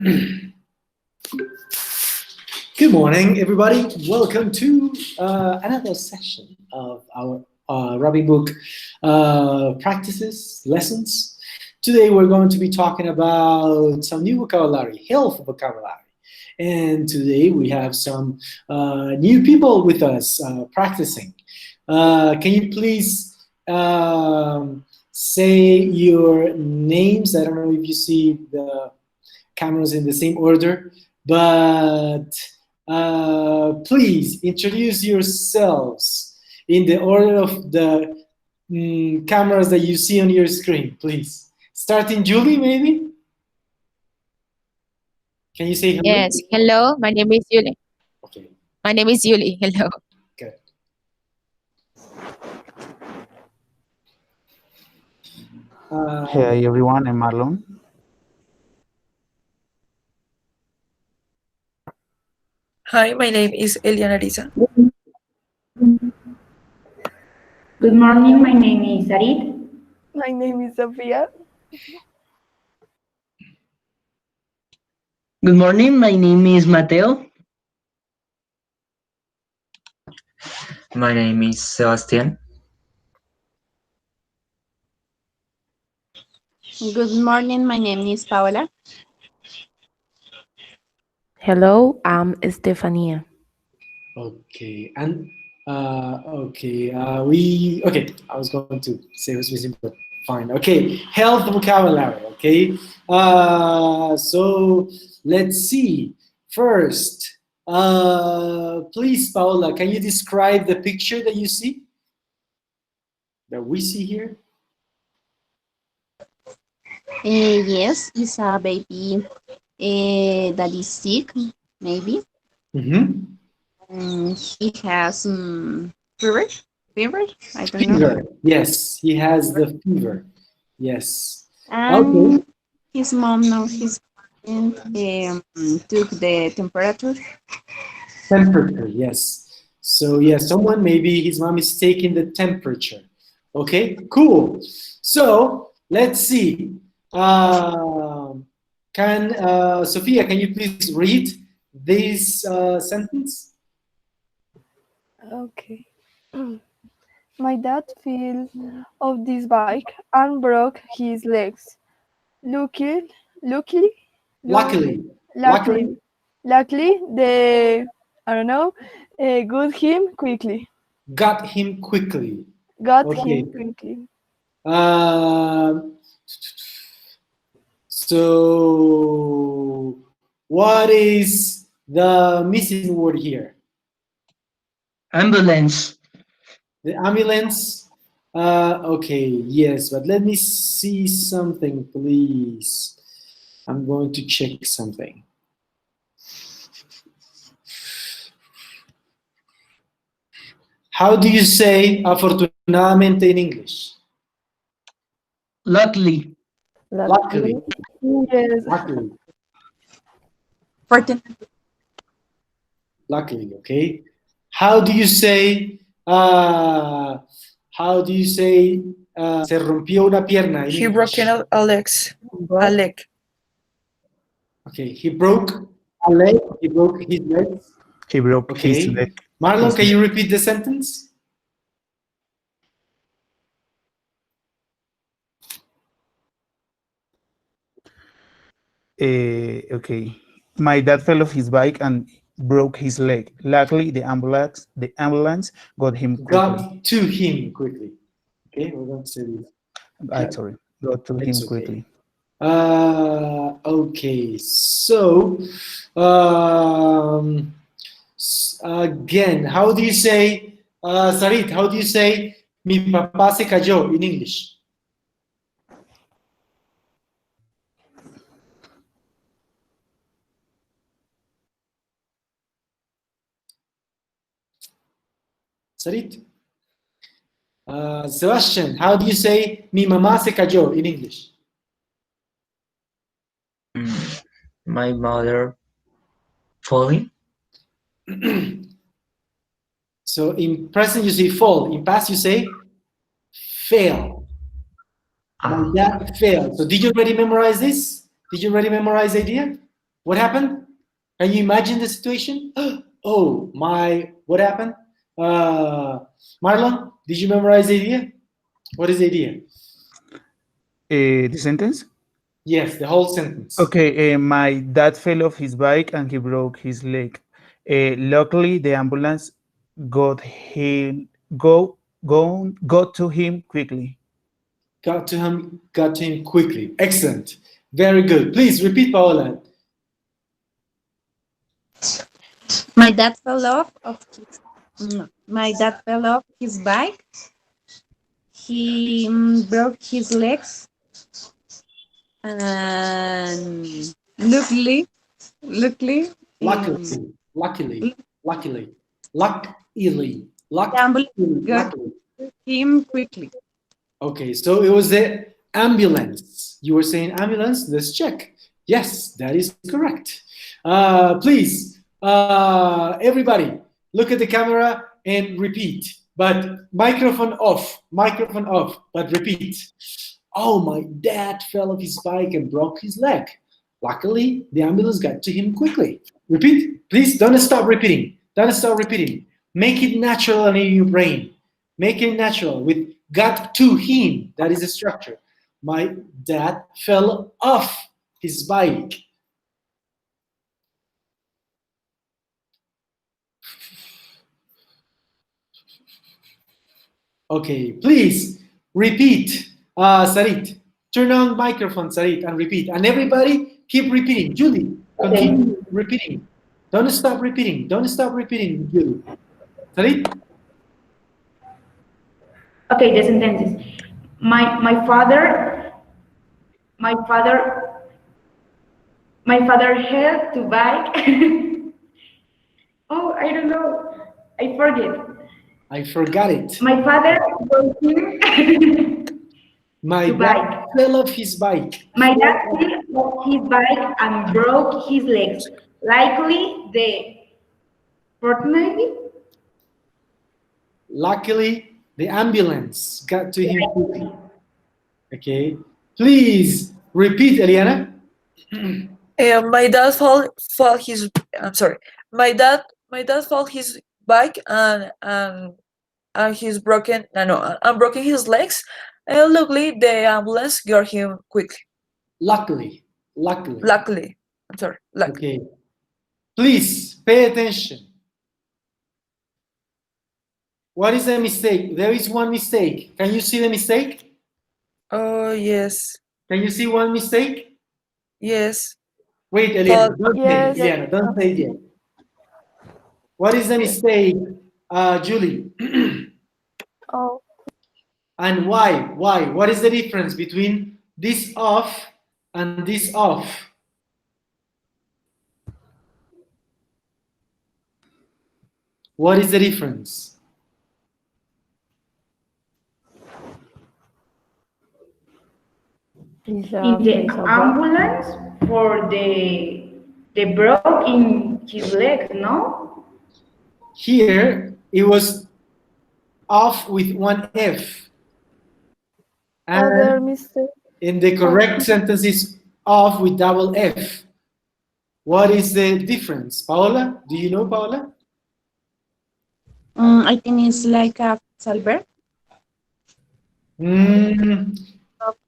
Good morning, everybody. Welcome to another session of our Arabic book practices, lessons. Today we're going to be talking about some new vocabulary, health vocabulary. And today we have some new people with us practicing. Can you please say your names? I don't know if you see the cameras in the same order, but please introduce yourselves in the order of the cameras that you see on your screen, please. Starting Julie, maybe? Can you say hello? Yes, hello, my name is Yuli. Okay, My name is Yuli, hello. good. Hey everyone, I'm Marlon. Hi, my name is Eliana Risa. Good morning, my name is Arid. My name is Sofia. Good morning, my name is Mateo. My name is Sebastian. Good morning, my name is Paola. Hello, I'm Estefania. Okay, and I was going to say it was missing, but fine. Okay, health vocabulary. Okay, so let's see. First, please, Paola, can you describe the picture that you see? That we see here? Yes, it's a baby that is sick, maybe. Mm-hmm. He has fever. I don't Fever. know. Yes, he has the fever. Yes. And Okay. his mom knows his parent took the temperature. Temperature, yes. So yeah, someone, maybe his mom is taking the temperature. Okay, cool. So let's see. Sophia, can you please read this sentence? Okay. My dad fell off this bike and broke his legs. Luckily, they, got him quickly. Got him quickly. Got Okay. him quickly. So what is the missing word here? Ambulance. The ambulance. Okay, yes, but let me see something, please. I'm going to check something. How do you say afortunadamente in English? Luckily. Luckily. Yes. Luckily. Fortunately. Luckily, okay. How do you say se rompió una pierna? He broke a leg. Okay, he broke a leg. He broke his leg. He broke his Okay. leg. Marlon, can you repeat the sentence? Okay. My dad fell off his bike and broke his leg. Luckily, the ambulance got him quickly. Got to him quickly. Okay, we're going to say this. Sorry, got to him okay. quickly. Okay, so again, how do you say, Sarit, how do you say mi papá se cayó in English? Sarit? Sebastian, how do you say mi mamá se cayó in English? My mother falling. So in present you say fall, in past you say fail. My dad failed. So did you already memorize this? Did you already memorize the idea? What happened? Can you imagine the situation? Oh my, what happened? Marlon, did you memorize the idea? What is the idea? The sentence? Yes, the whole sentence. Okay, my dad fell off his bike and he broke his leg. Luckily, the ambulance got to him quickly. Got to him quickly. Excellent. Very good. Please repeat, Paola. My dad fell off of my dad fell off his bike. He broke his legs, and luckily, Luckily, the ambulance got him quickly. Okay, so it was the ambulance. You were saying ambulance. Let's check. Yes, that is correct. Please, everybody, look at the camera and repeat. But microphone off, but repeat. Oh, my dad fell off his bike and broke his leg. Luckily, the ambulance got to him quickly. Repeat, please. Don't stop repeating. Don't stop repeating. Make it natural in your brain. Make it natural with got to him. That is the structure. My dad fell off his bike. Okay, please repeat. Sarit, turn on microphone, Sarit, and repeat. And everybody keep repeating. Julie, continue repeating. Don't stop repeating. Don't stop repeating, Julie. Sarit? Okay, the sentences. My father had to bike. Oh, I don't know. I forgot it. My father told him My to dad bike. fell off his bike. My dad fell off his bike and broke his legs. Luckily, the ambulance got to him quickly. Okay, please repeat, Eliana. My dad fall his. I'm sorry. My dad fall his bike and he's broken. I'm broken his legs. And luckily, the ambulance got him quickly. Luckily. I'm sorry. Luckily. Okay. Please pay attention. What is the mistake? There is one mistake. Can you see the mistake? Oh yes. Can you see one mistake? Yes. Wait, Eliana. Don't Yes. say it. Eliana, don't say it yet. What is the mistake, Julie? Oh, And why? Why? What is the difference between this off and this off? What is the difference? In the ambulance for the broke in his leg, no? Here, it was off with one F. other And mistake. in the correct sentence is off with double F. What is the difference? Paola, do you know, Paola? I think it's like a salver.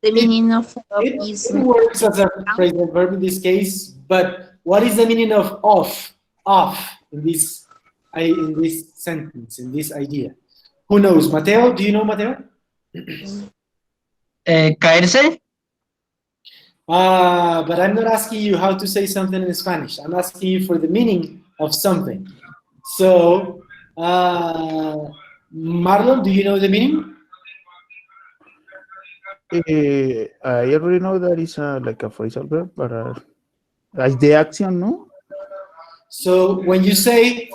The meaning of is It works as a phrasal verb in this case, but what is the meaning of off? Off in this sentence, in this idea? Who knows? Mateo, do you know, Mateo? Caerse. But I'm not asking you how to say something in Spanish. I'm asking you for the meaning of something. So, Marlon, do you know the meaning? I already know that is like a phrasal verb, but like the action, no? So when you say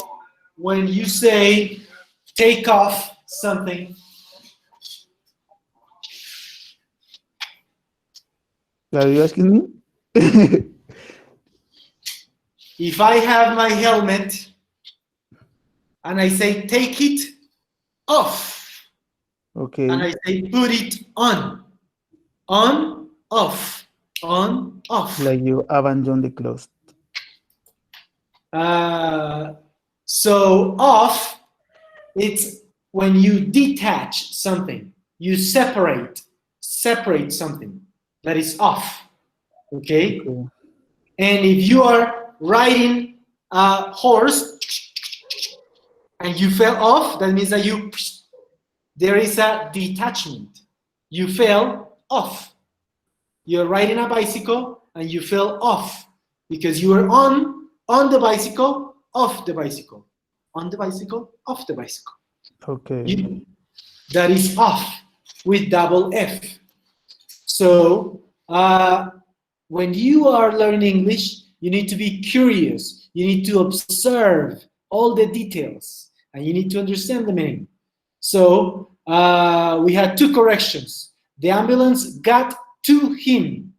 take off something, Are you asking me? if I have my helmet and I say take it off, Okay. and I say put it on, off, on, off. Like you abandon the clothes. So off, it's when you detach something, you separate something. That is off. Okay? Okay. And if you are riding a horse and you fell off, that means that there is a detachment. You fell off. You're riding a bicycle and you fell off because you were on the bicycle, off the bicycle, on the bicycle, off the bicycle. Okay. That is off with double F. So when you are learning English, you need to be curious. You need to observe all the details and you need to understand the meaning. So we had 2 corrections. The ambulance got to him.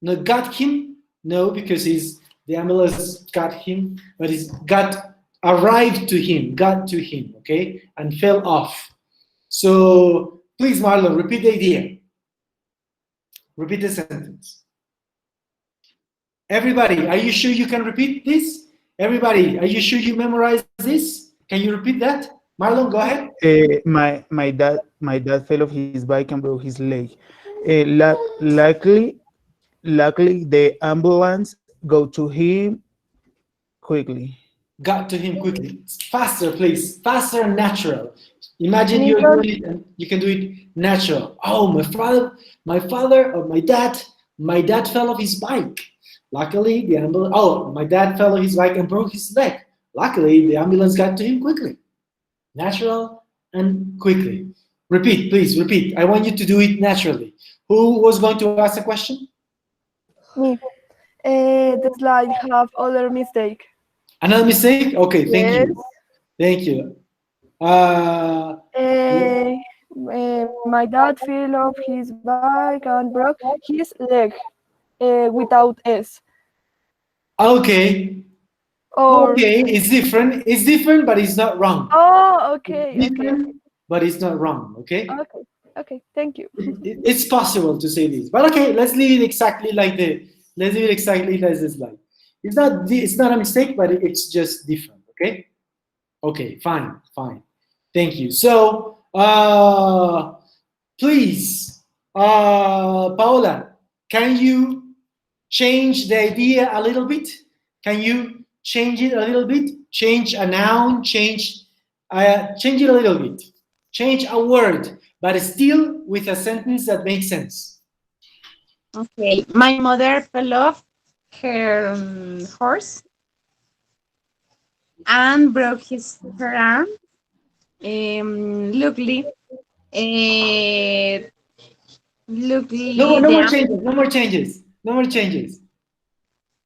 Not got him, no, because the ambulance got him, but it's arrived to him, got to him, okay, and fell off. So please, Marlon, repeat the idea. Repeat the sentence. Everybody, are you sure you can repeat this? Everybody, are you sure you memorized this? Can you repeat that? Marlon, go ahead. My dad fell off his bike and broke his leg. Luckily, the ambulance got to him quickly. Got to him quickly. Faster, please. Faster and natural. Imagine you're doing it and you can do it natural. Oh, my father or my dad fell off his bike. Luckily, the ambulance. Oh, my dad fell off his bike and broke his leg. Luckily, the ambulance got to him quickly. Natural and quickly. Repeat, please, repeat. I want you to do it naturally. Who was going to ask a question? Me. The slide have other mistake. Another mistake? Okay, thank you. Thank you. My dad fell off his bike and broke his leg without S. Okay. Okay, it's different. It's different, but it's not wrong. Oh, okay. Okay. But it's not wrong. Okay. Okay. Okay. Thank you. It's possible to say this, but okay, let's leave it exactly like the. Let's leave it exactly as this slide. It's not a mistake, but it's just different. Okay. Okay. Fine. Fine. Thank you. So, please, Paola, can you change the idea a little bit? Can you change it a little bit? Change a noun, change it a little bit. Change a word, but still with a sentence that makes sense. Okay, my mother fell off her horse and broke her arm. Luckily, No more changes. No more changes. No more changes.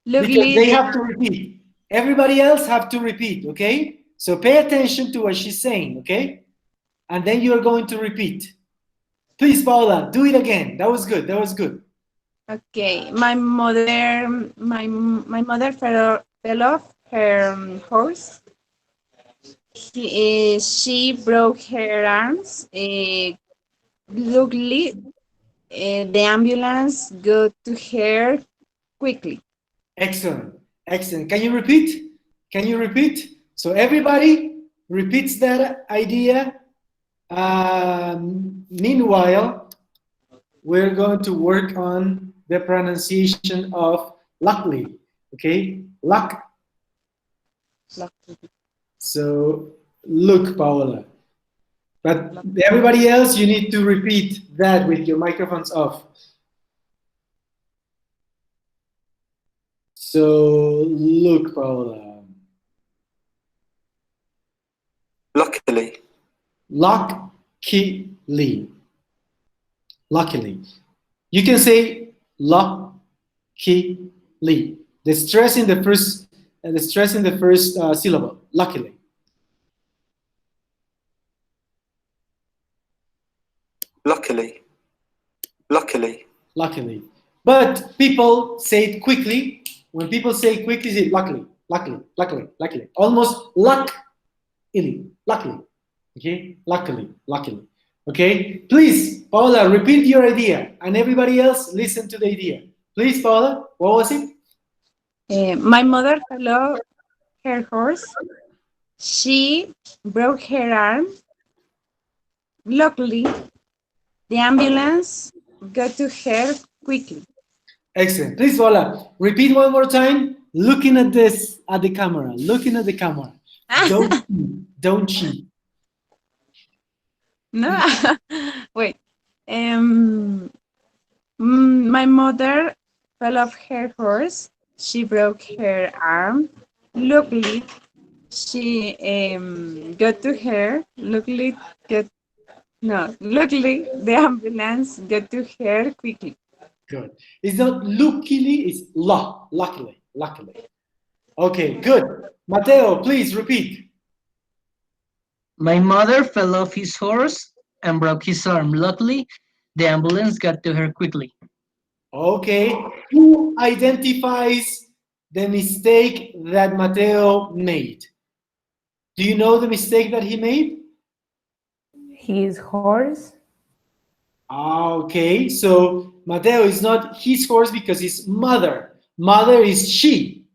Because they have to repeat. Everybody else have to repeat, okay? So pay attention to what she's saying, okay? And then you're going to repeat. Please, Paula, do it again. That was good. That was good. Okay, my mother fell off her horse. She broke her arms. Luckily, the ambulance got to her quickly. Excellent. Excellent. Can you repeat? Can you repeat? So everybody repeats that idea. Meanwhile, we're going to work on the pronunciation of luckily. Okay? Luck. So look, Paola. But everybody else, you need to repeat that with your microphones off. So look, Paola. Luckily. Luckily. Luckily. You can say luckily. The stress in the first syllable. Luckily. Luckily. Luckily. Luckily. But people say it quickly. When people say quickly, say luckily, luckily, luckily, luckily. Almost luckily, luckily. Okay? Luckily, luckily. Okay? Please, Paula, repeat your idea. And everybody else, listen to the idea. Please, Paula, what was it? My mother fell off her horse. She broke her arm. Luckily, the ambulance got to her quickly. Excellent. Please, Vola, repeat one more time. Looking at this, at the camera. Looking at the camera. Don't cheat. No, wait. My mother fell off her horse. She broke her arm. Luckily, she got to her. Luckily, the ambulance got to her quickly. Good. It's not luckily, it's luckily. Okay, good. Mateo, please repeat. My mother fell off his horse and broke his arm. Luckily, the ambulance got to her quickly. Okay. Who identifies the mistake that Mateo made? Do you know the mistake that he made? His horse. Okay, so Mateo is not his horse because it's mother. Mother is she.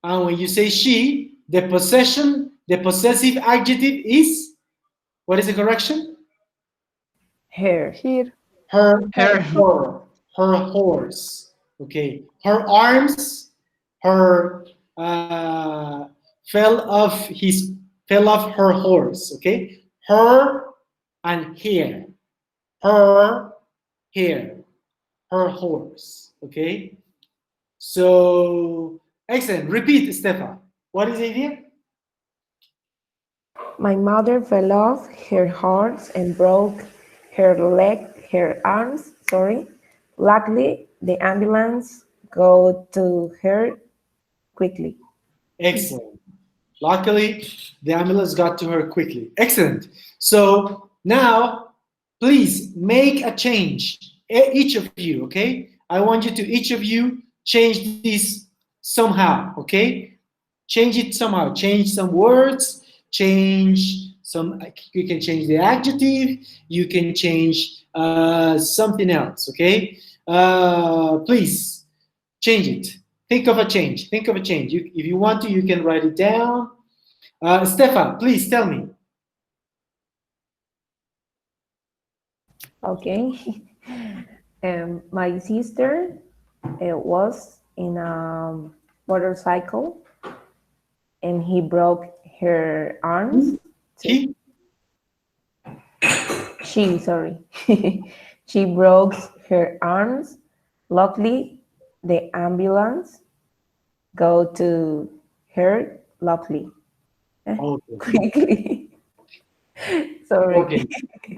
And when you say she, the possessive adjective is, what is the correction? Her. Her horse. Okay. Her arms, her fell off her horse. Okay. Her and here. Her horse. Okay. So excellent. Repeat, Stefan. What is the idea? My mother fell off her horse and broke her arms, sorry. Luckily, the ambulance got to her quickly. Excellent. Luckily, the ambulance got to her quickly. Excellent. So now, please make a change. Each of you, okay? I want you to, each of you, change this somehow, okay? Change it somehow. Change some words. Change some, you can change the adjective. You can change something else, okay? Please, change it. Think of a change. Think of a change. If you want to, you can write it down. Stefan, please tell me. Okay. My sister was in a motorcycle and he broke her arms. She, sorry. She broke her arms. Luckily, the ambulance go to her luckily. Okay. Quickly. Sorry. Okay.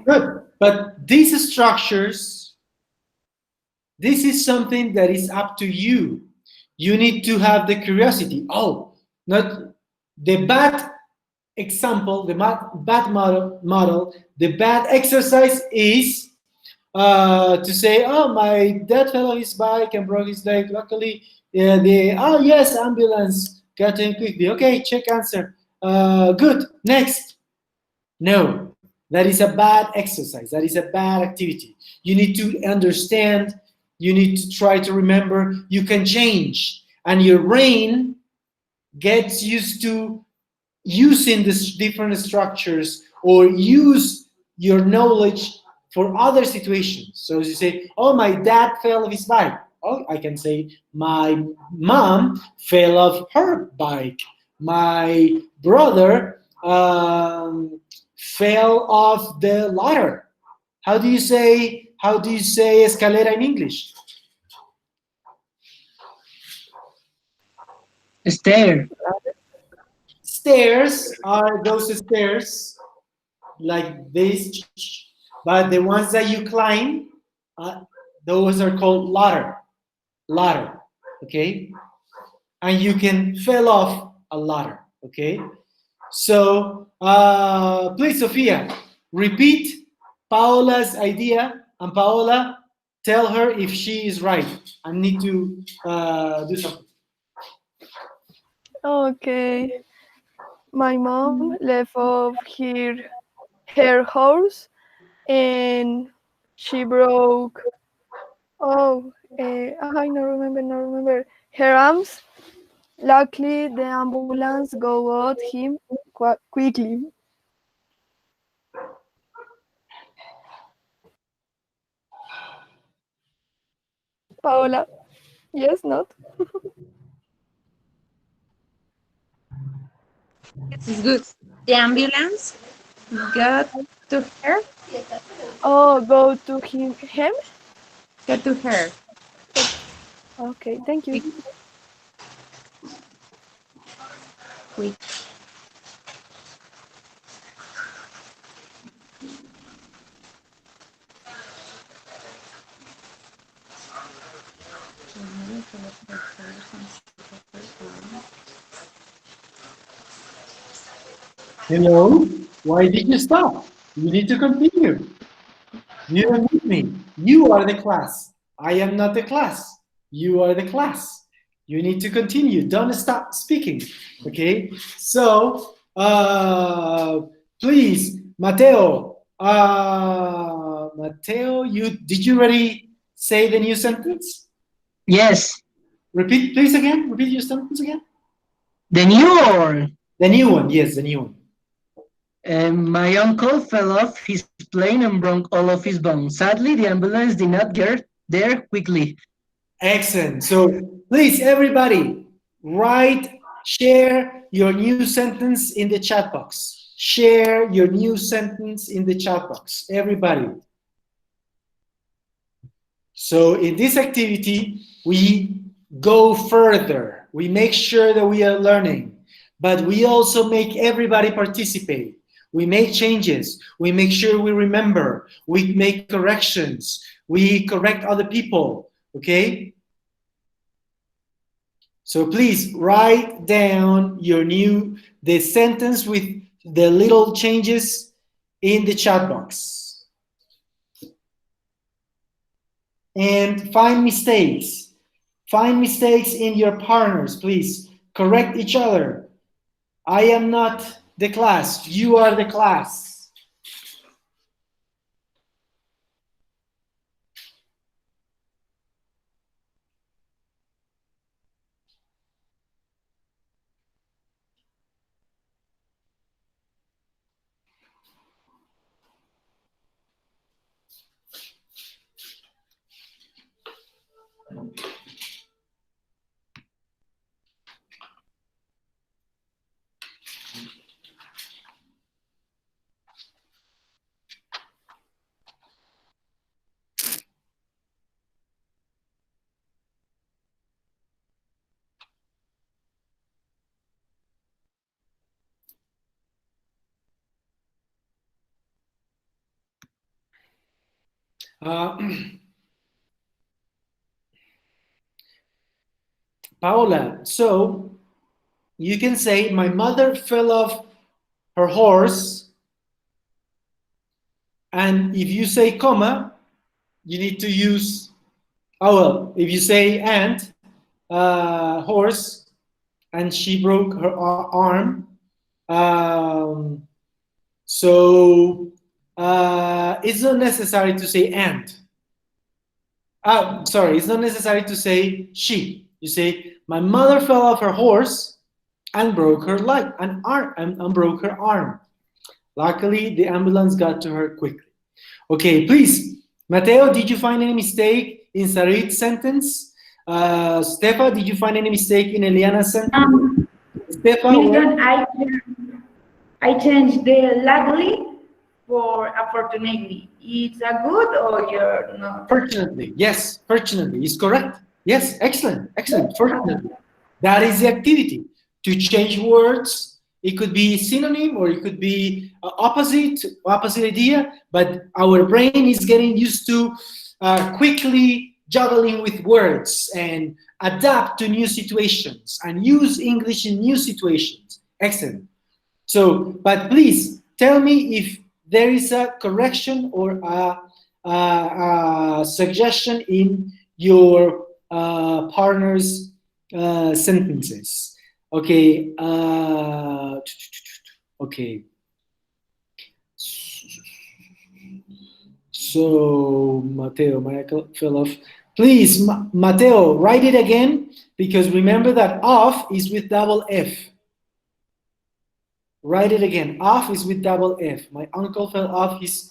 Good. But these structures, this is something that is up to you. You need to have the curiosity. Oh, not the bad example, the bad model, the bad exercise is to say, oh, my dad fell on his bike and broke his leg. Luckily, oh yes, ambulance got in quickly. Okay, check answer. Good. Next. No, that is a bad exercise. That is a bad activity. You need to understand. You need to try to remember. You can change, and your brain gets used to using these different structures or use your knowledge for other situations. So you say, oh, my dad fell off his bike. Oh, I can say, my mom fell off her bike. My brother fell off the ladder. How do you say escalera in English? Stair. Stairs are those stairs like this, but the ones that you climb, those are called ladder, okay? And you can fall off a ladder, okay? So please, Sophia, repeat Paola's idea, and Paola, tell her if she is right. I need to do something. Okay. My mom left off her horse and she broke, I don't remember, her arms Luckily, the ambulance got him quickly. Paola, yes, not? This is good. The ambulance got to her. Oh, go to him? Got to her. Okay, thank you. Quick. Hello? Why did you stop? You need to continue. You don't need me. You are the class. I am not the class. You are the class. You need to continue. Don't stop speaking. Okay? So, please, Mateo. Mateo, did you already say the new sentence? Yes. Repeat, please, again. Repeat your sentence again. The new or? The new one, yes, the new one. My uncle fell off his plane and broke all of his bones. Sadly, the ambulance did not get there quickly. Excellent. So please, everybody, share your new sentence in the chat box. Share your new sentence in the chat box, everybody. So in this activity, we go further. We make sure that we are learning, but we also make everybody participate. We make changes. We make sure we remember. We make corrections. We correct other people, okay? So please write down the sentence with the little changes in the chat box. And find mistakes. Find mistakes in your partners, please. Correct each other. I am not the class. You are the class. Paola, so you can say, my mother fell off her horse, and if you say comma, you need to use, if you say and, horse, and she broke her arm, so it's not necessary to say and. Sorry, it's not necessary to say she. You say, my mother fell off her horse and broke her leg, and broke her arm. Luckily, the ambulance got to her quickly. Okay, please, Mateo, did you find any mistake in Sarit's sentence? Stefa, did you find any mistake in Eliana's sentence? Stefa, I changed the luckily for unfortunately. It's a good or you're not? Fortunately, yes, fortunately is correct. Yes, excellent, excellent, fortunately. That is the activity, to change words. It could be synonym or it could be opposite idea, but our brain is getting used to quickly juggling with words and adapt to new situations and use English in new situations. Excellent. So, but please tell me if there is a correction or a suggestion in your partner's sentences. Okay. Okay. So Mateo, Michael fell off. Please, Mateo, write it again. because remember that off is with double F. Write it again. Off is with double F. My uncle fell off his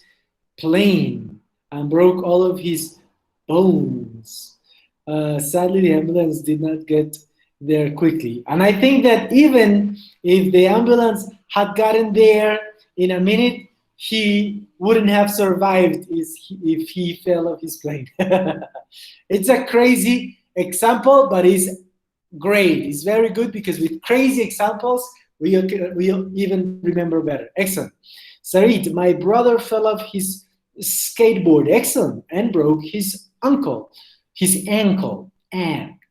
plane and broke all of his bones. Sadly, the ambulance did not get there quickly. And I think that even if the ambulance had gotten there in a minute, he wouldn't have survived if he fell off his plane. It's a crazy example, but it's great. It's very good because with crazy examples, we'll even remember better. Excellent. Sarit, my brother fell off his skateboard. Excellent. And broke his ankle.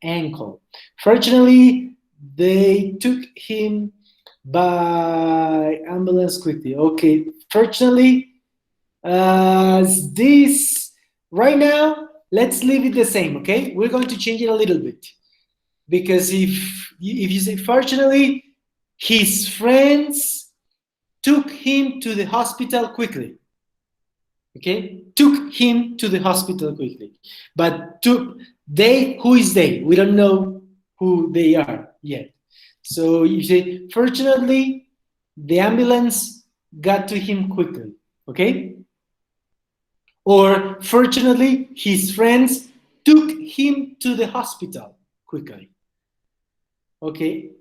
Ankle. Fortunately, they took him by ambulance quickly. Okay. Fortunately, this right now, let's leave it the same. Okay. We're going to change it a little bit because if you say fortunately, his friends took him to the hospital quickly. Okay, took him to the hospital quickly. But who is they? We don't know who they are yet. So you say, fortunately, the ambulance got to him quickly. Okay? Or fortunately, his friends took him to the hospital quickly. Okay?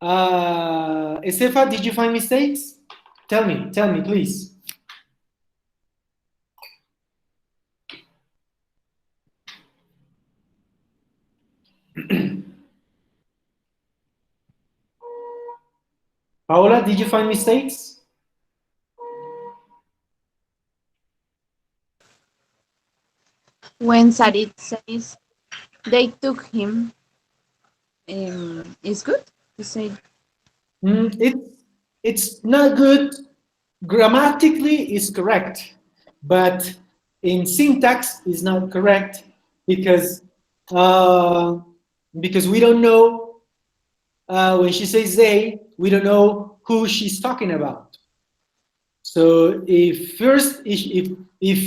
Estefa, did you find mistakes? Tell me, please. Paola, did you find mistakes? When Sarit says they took him, it's good to say. It's not good. Grammatically, it's correct, but in syntax, it's not correct because we don't know when she says they, we don't know who she's talking about. So if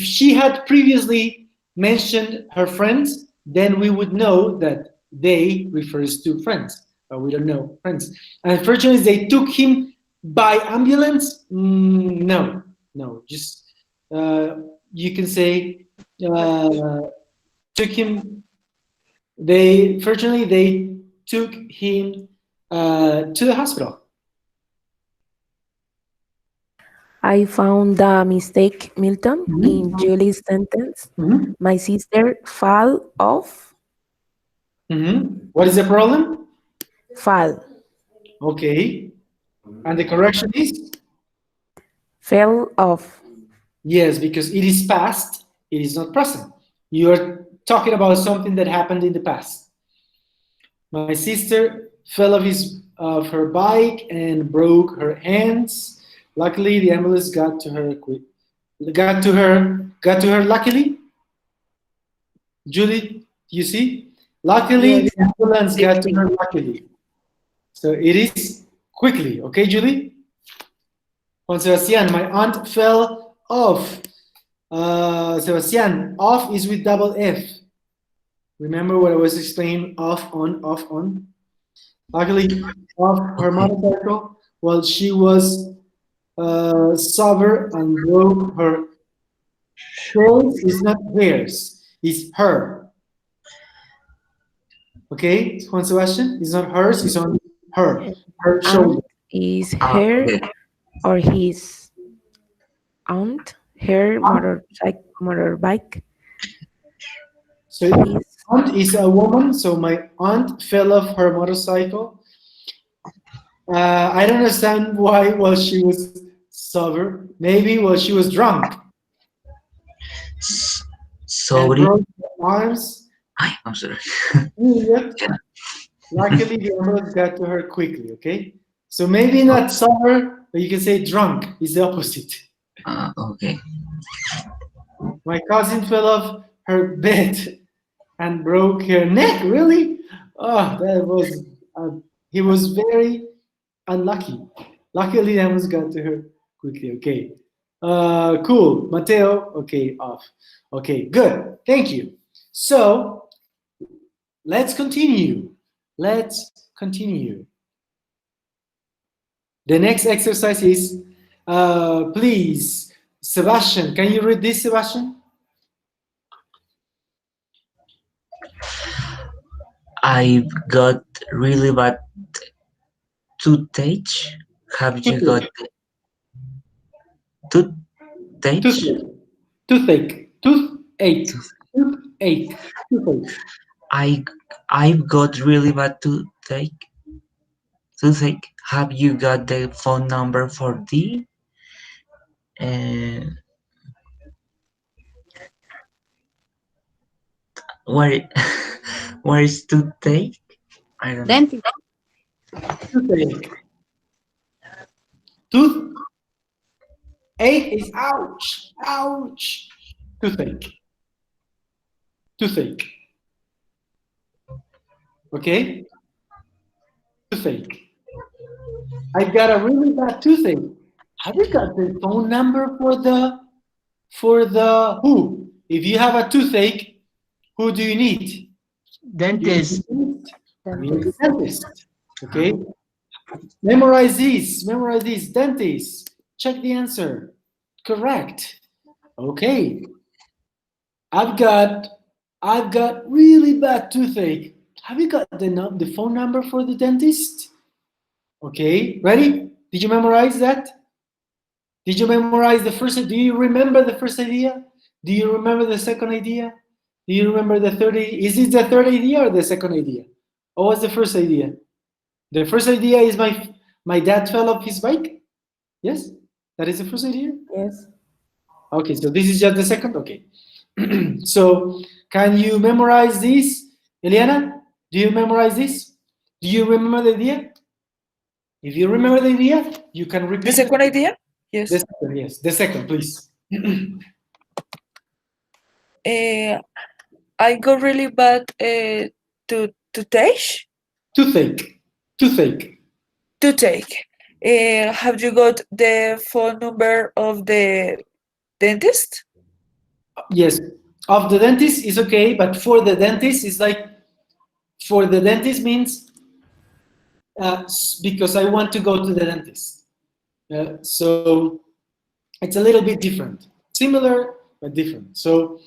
she had previously mentioned her friends, then we would know that they refers to friends, but we don't know friends. Unfortunately, they took him by ambulance. No, just you can say took him. Fortunately, they took him to the hospital. I found a mistake, Milton, in Julie's sentence. My sister fell off. What is the problem? Fall. Okay. And the correction is? Fell off. Yes, because it is past, it is not present. You are talking about something that happened in the past. My sister fell off her bike and broke her hands. Luckily, the ambulance got to her luckily. Julie, you see? Luckily, the ambulance got to her luckily. So it is quickly. Okay, Julie? Juan Sebastian, my aunt fell off. Sebastian, off is with double F. Remember what I was explaining? Off, on. Luckily, off her motorcycle while she was sober and broke her shoes. Is not hers, it's her. Okay, Juan Sebastian, it's not hers, it's on her. Her shoulder. Is her or his aunt, her motorbike. So aunt is a woman, so my aunt fell off her motorcycle. I don't understand why while she was sober. Maybe while she was drunk. Sorry. And broke her arms. I'm sorry. Luckily, the ambulance got to her quickly, okay? So maybe not sober, but you can say drunk is the opposite. Okay. My cousin fell off her bed and broke her neck. Really? Oh, that was, he was very unlucky. Luckily, the ambulance got to her quickly, okay. Cool, Mateo, okay, off. Okay, good, thank you. So, let's continue. Let's continue. The next exercise is, please, Sebastian, can you read this, Sebastian? I've got really bad toothache. Have you got toothache? Toothache. Toothache. Toothache. Toothache. I've got really bad toothache. Toothache. Have you got the phone number for the? Uh, where where is toothache? I don't know. Dentist. Toothache. Toothache is ouch. Ouch. Toothache. Toothache. Okay? Toothache. I've got a really bad toothache. Have you got the phone number for the who? If you have a toothache, who do you need? Dentist. I mean, the dentist. Okay? Memorize these. Memorize these. Dentist. Check the answer. Correct. Okay. I've got really bad toothache. Have you got the phone number for the dentist? Okay, ready? Did you memorize that? Did you memorize the first? Do you remember the first idea? Do you remember the second idea? Do you remember the third idea? Is it the third idea or the second idea? Or what's the first idea? The first idea is my dad fell off his bike? Yes? That is the first idea? Yes. Okay, so this is just the second? Okay. So, can you memorize this? Eliana, do you memorize this? Do you remember the idea? If you remember the idea, you can repeat The second idea? Yes. The second, yes. The second, please. I got really bad toothache. Toothache. Toothache. Toothache. Have you got the phone number of the dentist? Yes. Of the dentist is okay, but for the dentist is like, for the dentist means because I want to go to the dentist. So it's a little bit different. Similar, but different. So,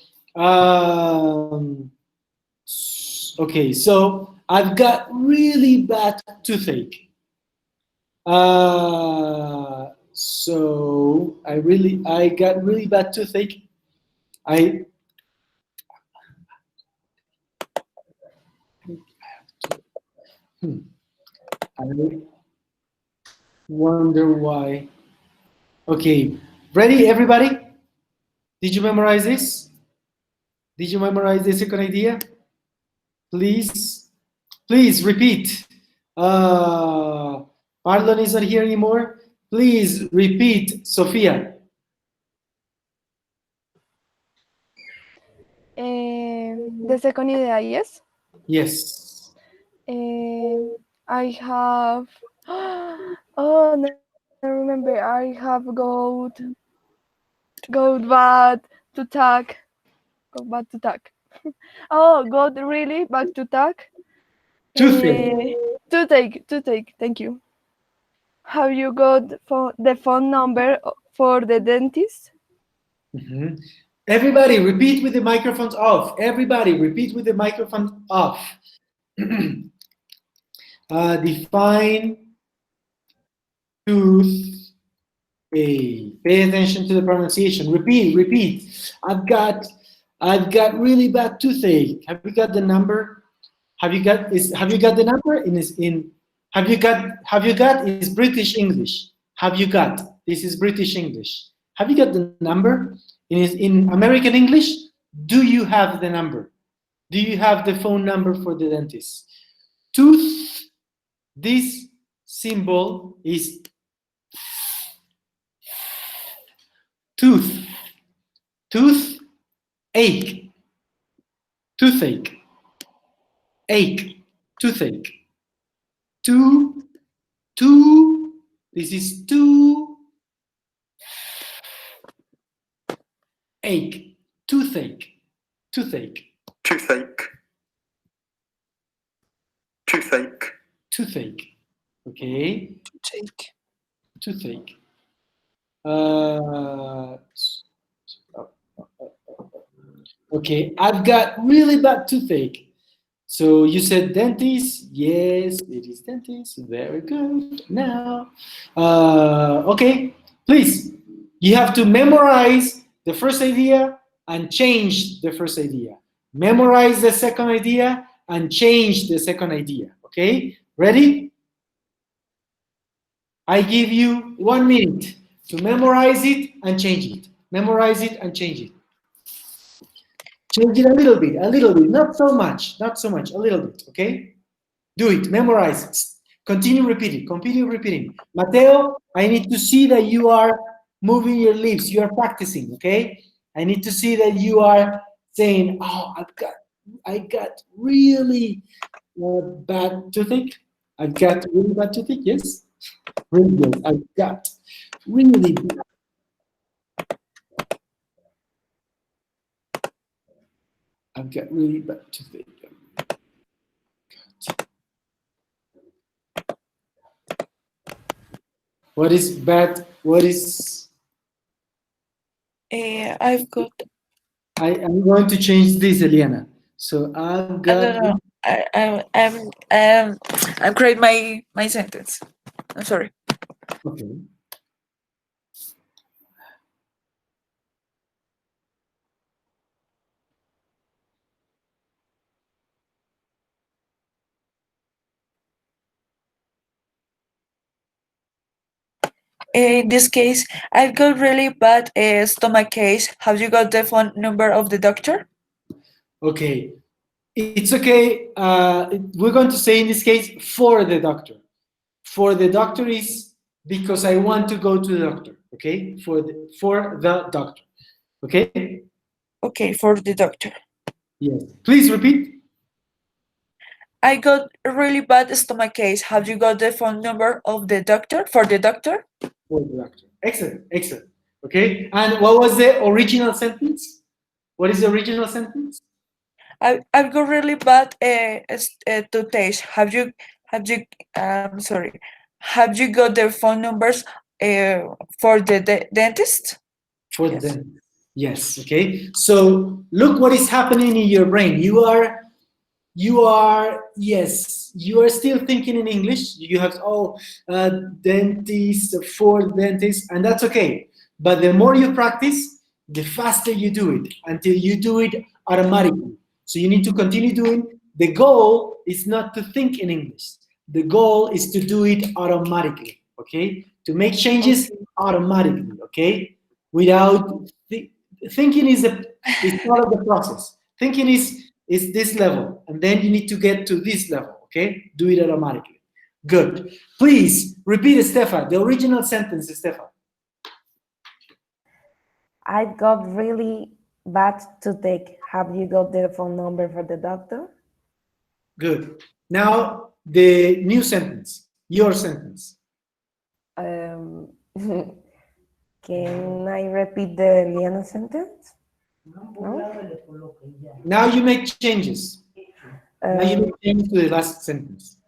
okay, so I've got really bad toothache. So I got really bad toothache. I wonder why. Okay, ready, everybody? Did you memorize this? Did you memorize the second idea? Please repeat. Marlon is not here anymore. Please repeat, Sophia. The second idea, yes? Yes. I have, oh, no, I remember, I have got bad to talk. Got bad to talk. Oh, got really bad to talk. Toothache. Toothache, thank you. Have you got the phone number for the dentist? Mm-hmm. Everybody repeat with the microphones off. Everybody repeat with the microphone off. Define tooth. Pay attention to the pronunciation. Repeat. I've got really bad toothache. Have you got the number? Have you got the number have you got is British English. Have you got? This is British English. Have you got the number? In American English, do you have the number? Do you have the phone number for the dentist? Tooth, this symbol is tooth. Ache. Toothache. Ache. Toothache. This is ache. Toothache. Toothache. Toothache. toothache. Okay, Take. toothache. Okay, I've got really bad toothache. So you said dentist. Yes, it is dentist. Very good. Now, okay, please, you have to memorize the first idea and change the first idea. Memorize the second idea and change the second idea. Okay, ready? I give you 1 minute to memorize it and change it. Memorize it and change it. Change it a little bit, not so much, a little bit, okay? Do it, memorize it. Continue repeating. Mateo, I need to see that you are moving your lips, you are practicing, okay? I need to see that you are saying, oh, I got really bad toothache. I've got really bad toothache, yes? Really good, I've got really bad. I've got really bad toothache. What is bad? What is? I've got. I'm going to change this, Eliana. So I've got. No. I'm creating my sentence. I'm sorry. Okay. In this case, I've got really bad stomach ache. Have you got the phone number of the doctor? Okay. It's okay. We're going to say in this case for the doctor. For the doctor is because I want to go to the doctor. Okay. For the doctor. Okay. Okay, for the doctor. Yes. Please repeat. I got a really bad stomach ache. Have you got the phone number of the doctor for the doctor? For the doctor. Excellent. Excellent. Okay. And what was the original sentence? What is the original sentence? I've got really bad toothache. Have you sorry. Have you got the phone numbers for the dentist? For the dentist. Yes. Okay. So look what is happening in your brain. You are still thinking in English. You have dentist, for dentist, and that's okay. But the more you practice, the faster you do it until you do it automatically. So you need to continue doing. The goal is not to think in English. The goal is to do it automatically. Okay, to make changes automatically. Okay, without thinking is part of the process. Thinking is this level, and then you need to get to this level, okay? Do it automatically. Good. Please repeat, Estefa, the original sentence, Estefa. I've got really bad toothache. Have you got the phone number for the doctor? Good. Now, the new sentence, your sentence. Can I repeat the Liana sentence? No? Now you make changes. Now you make changes to the last sentence.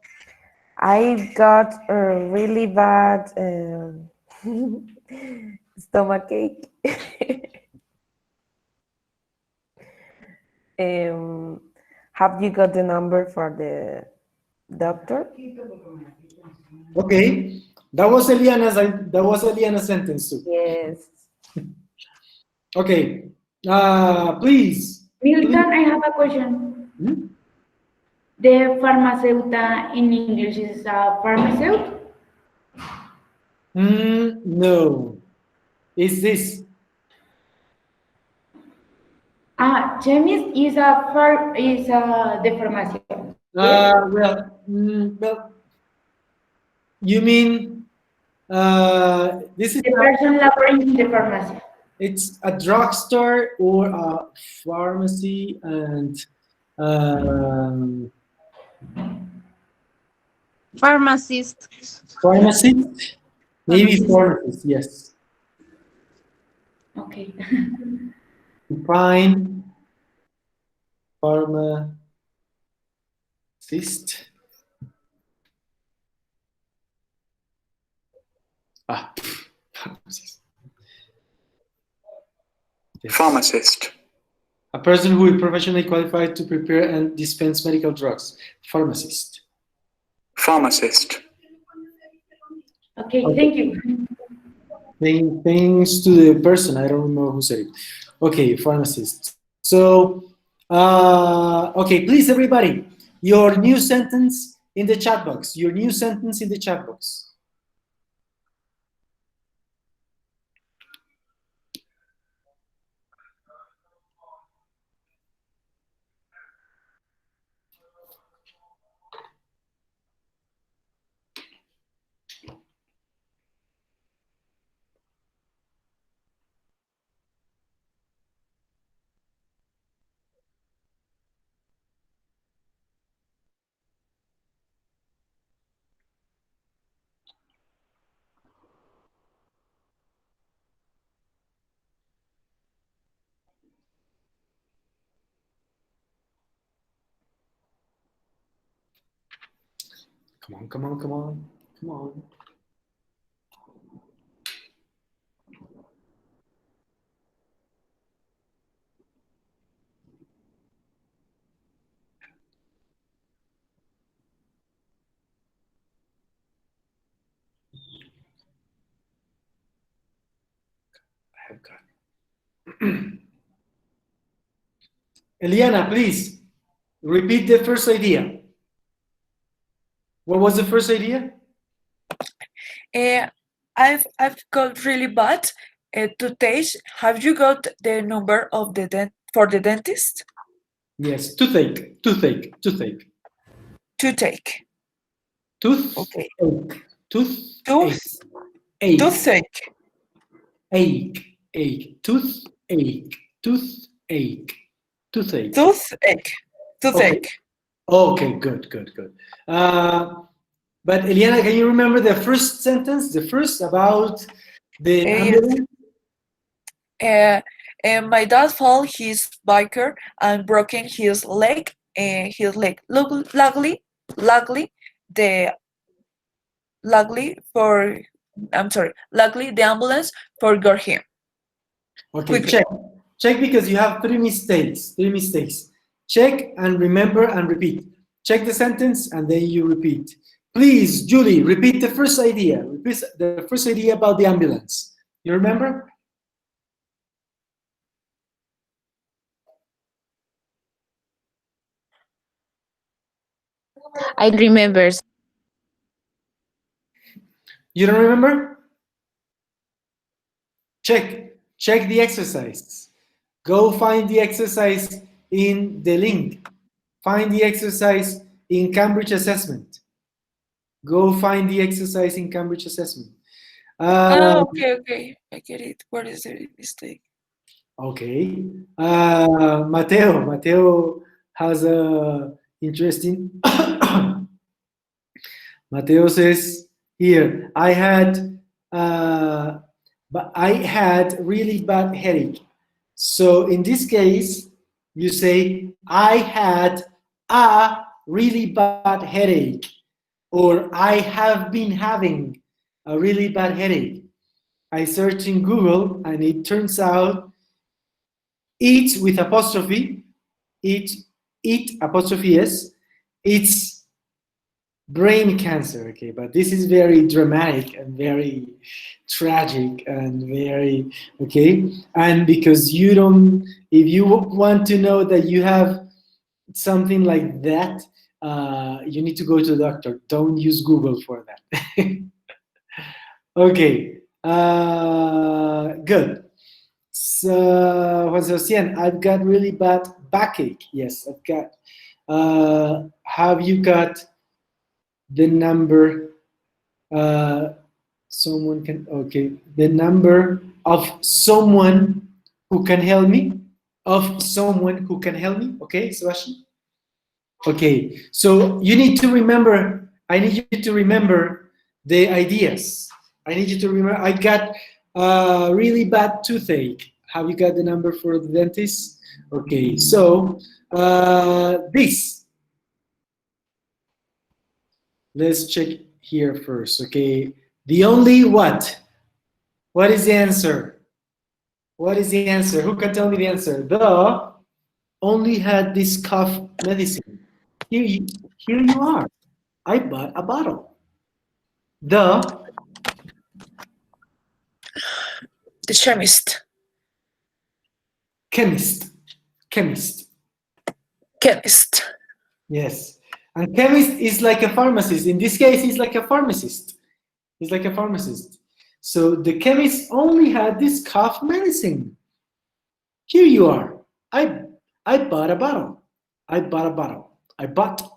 I got a really bad stomach ache. Have you got the number for the doctor? Okay, that was Eliana's sentence too. Yes. Okay, please. Milton, I have a question. Hmm? The farmaceuta in English is a pharmaceut? No. Is this? Chemist is the pharmacy. Well, you mean this is The person laboring in the pharmacy. it's a drugstore or a pharmacy and Pharmacist. pharmacist, maybe pharmacist, yes. Okay. Fine. Pharmacist. Ah, pharmacist. Yes. Pharmacist. A person who is professionally qualified to prepare and dispense medical drugs. Pharmacist. Pharmacist. Okay, thank you. Thanks to the person, I don't remember who said it. Okay, pharmacist. So, okay, please everybody, your new sentence in the chat box. Your new sentence in the chat box. Come on, come on, come on, come on. I have got. Eliana, please repeat the first idea. What was the first idea? I've got really bad toothache. Have you got the number of the for the dentist? Yes, toothache, toothache, toothache. Toothache. Tooth. Okay. Tooth. Tooth. Ache. Toothache. Ache. Ache. Tooth. Ache. Tooth. Ache. Toothache. Toothache. Toothache. Okay, good, good, good. But Eliana, can you remember the first sentence? The first about the ambulance? My dad fell his biker and broken his leg. Luckily, the ambulance forgot him. Okay, check because you have three mistakes. Check and remember and repeat. Check the sentence and then you repeat. Please, Julie, repeat the first idea. Repeat the first idea about the ambulance. You remember? I remember. You don't remember? Check the exercise. Go find the exercise in the link. Find the exercise in Cambridge Assessment. Go find the exercise in Cambridge Assessment. Okay. I get it. What is the mistake? Okay. Mateo has a interesting. Mateo says here, I had really bad headache. So in this case, you say, I had a really bad headache, or I have been having a really bad headache. I searched in Google and it turns out it with apostrophe, it apostrophe s, it's brain cancer, okay? But this is very dramatic and very tragic and very, okay? And because you don't, if you want to know that you have something like that, you need to go to the doctor. Don't use Google for that. Okay, good. So, Juan Sebastian, I've got really bad backache. Yes, I've got. Have you got the number? Someone can, okay, the number of someone who can help me? Of someone who can help me? Okay, Sebastian? Okay, so you need to remember, I need you to remember the ideas. I need you to remember, I got really bad toothache. Have you got the number for the dentist? Okay, so this. Let's check here first, okay? The only what? What is the answer? What is the answer? Who can tell me the answer? The only had this cough medicine. Here you are. I bought a bottle. The chemist. Chemist. Yes. And chemist is like a pharmacist. In this case, he's like a pharmacist. He's like a pharmacist. So the chemist only had this cough medicine. Here you are. I bought a bottle. I bought a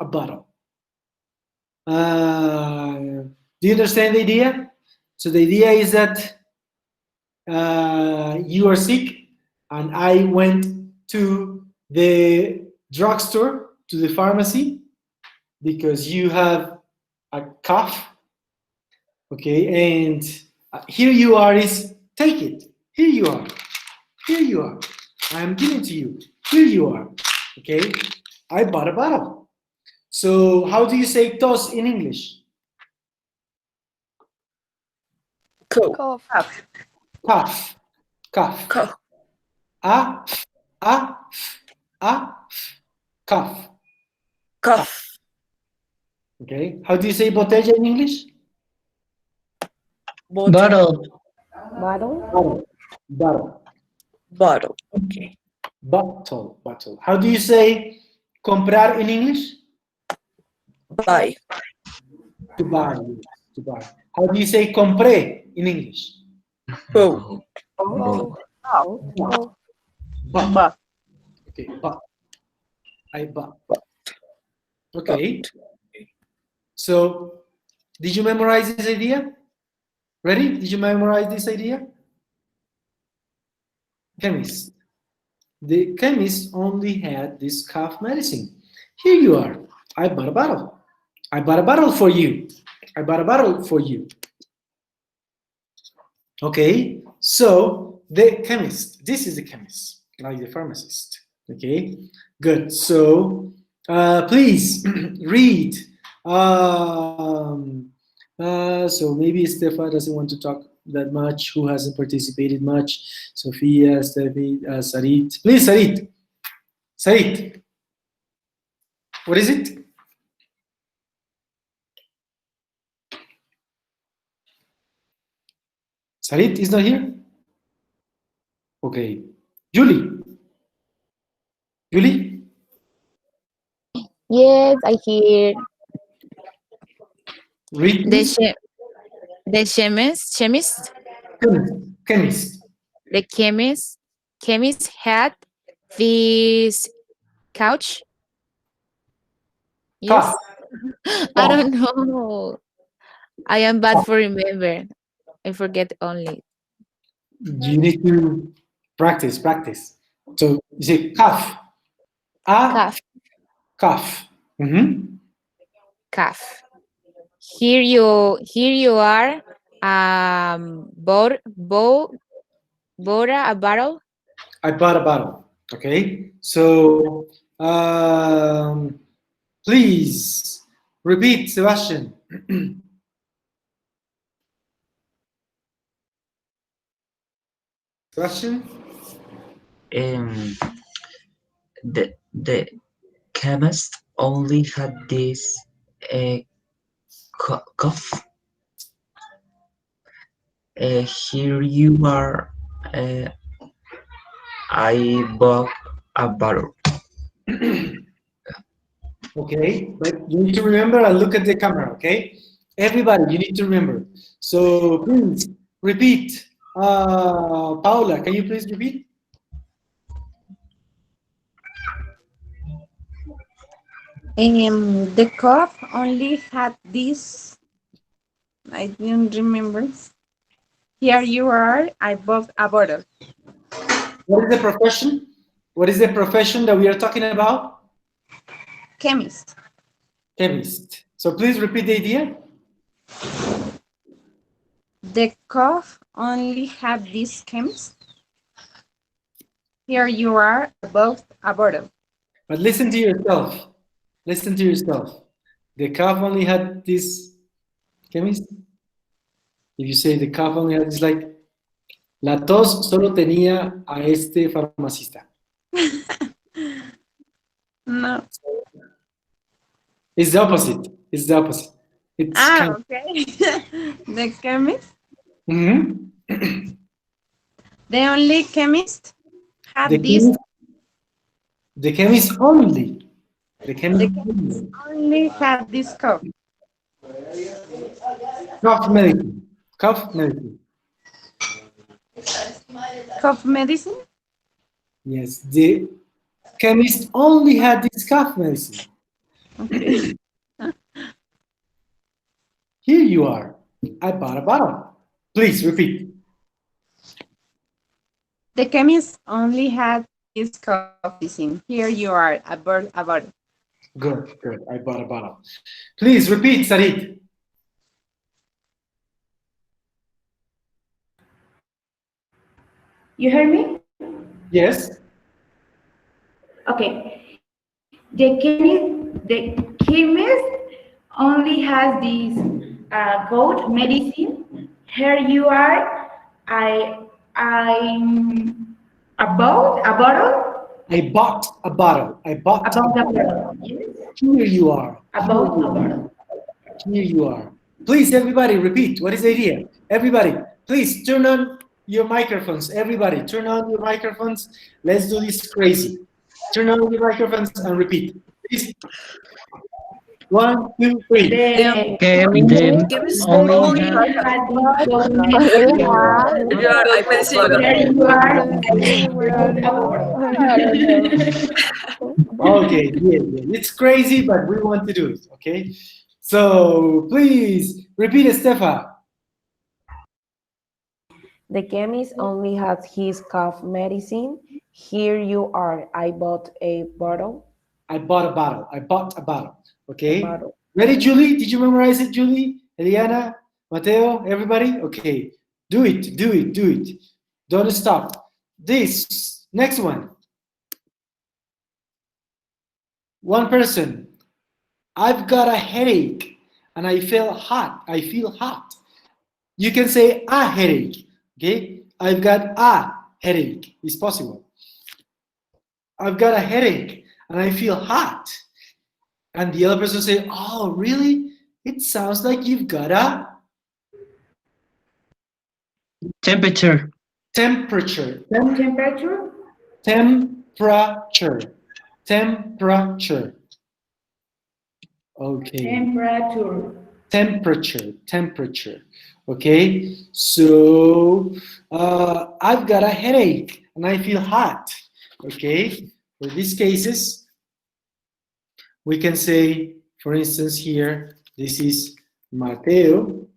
bottle. Do you understand the idea? So the idea is that you are sick, and I went to the drugstore, to the pharmacy, because you have a cough. Okay, and here you are is take it. Here you are. I am giving to you. Here you are. Okay, I bought a bottle. So how do you say tos in English? Cough. Cough. Cough. Okay, how do you say botella in English? Bottle. Bottle. Okay. Bottle. How do you say comprar in English? Buy. To buy. How do you say compré in English? Bow. Bought. Okay, bought. I bought. Okay. So, did you memorize this idea? Ready? Did you memorize this idea? Chemist. The chemist only had this cough medicine. Here you are. I bought a bottle. I bought a bottle for you. Okay, so the chemist, this is the chemist, like the pharmacist. Okay, good. So please read. So maybe Stefan doesn't want to talk that much, who hasn't participated much. Sophia, Steffi, Sarit. Please, Sarit. What is it? Sarit is not here? Okay. Julie? Yes, I hear. Read, please. The chemist. The chemist had this couch. Yes. I don't know. I am bad for remember. I forget only. You need to practice. So you say cough. Cough. Cough. Here you are. Bought a bottle. I bought a bottle. Okay. So please repeat, Sebastian. Sebastian? The chemist only had this cough. Here you are. I bought a bottle. Okay, but you need to remember and look at the camera, okay? Everybody, you need to remember. So please repeat. Paula, can you please repeat? The cough only had this. I don't remember. Here you are. I bought a bottle. What is the profession? What is the profession that we are talking about? Chemist. So please repeat the idea. The cough only had this chemist. Here you are. I bought a bottle. But listen to yourself. The cough only had this chemist. If you say the cough only had, it's like, la tos solo tenía a este farmacista. No. It's the opposite. It's the opposite. It's kind of, Okay. The chemist. Mhm. The only chemist had The this. chemist, the chemist only. The The chemist chemist only had this cough. cough medicine. Cough medicine. Cough medicine. Yes, the chemist only had this cough medicine. Okay. Here you are. I bought a bottle. Please repeat. The chemist only had his cough medicine. Here you are, a bottle. Good, good. I bought a bottle. Please repeat, Sarit. You heard me? Yes. Okay. The chemist only has this goat medicine. Here you are. I'm about a bottle. I bought a bottle. I bought About a a bottle. bottle. Yes. Here you are. About a bottle. Here you are. Please, everybody, repeat. What is the idea? Everybody, please turn on your microphones. Everybody, turn on your microphones. Let's do this crazy. Turn on your microphones and repeat. Please. 1, 2, 3. The Chemist Chemist only only had only had this goat Yeah. medicine. Yeah, I medicine. Here you are. Okay, yeah. It's crazy, but we want to do it, okay? So please repeat it, Stefa. The chemist only has his cough medicine. Here you are. I bought a bottle. I bought a bottle. I bought a bottle. Okay. Bottle. Ready, Julie? Did you memorize it, Julie? Eliana, Mateo, everybody? Okay. Do it. Do it. Do it. Don't stop. This next one. One person. I've got a headache and I feel hot. I feel hot. You can say a headache. Okay. I've got a headache. It's possible. I've got a headache and I feel hot. And the other person say, oh, really? It sounds like you've got a temperature. temperature. Temperature? Temperature. Temperature. Okay. Temperature. Temperature. Temperature. Okay. So I've got a headache and I feel hot. Okay. For these cases, we can say, for instance, here, this is Mateo.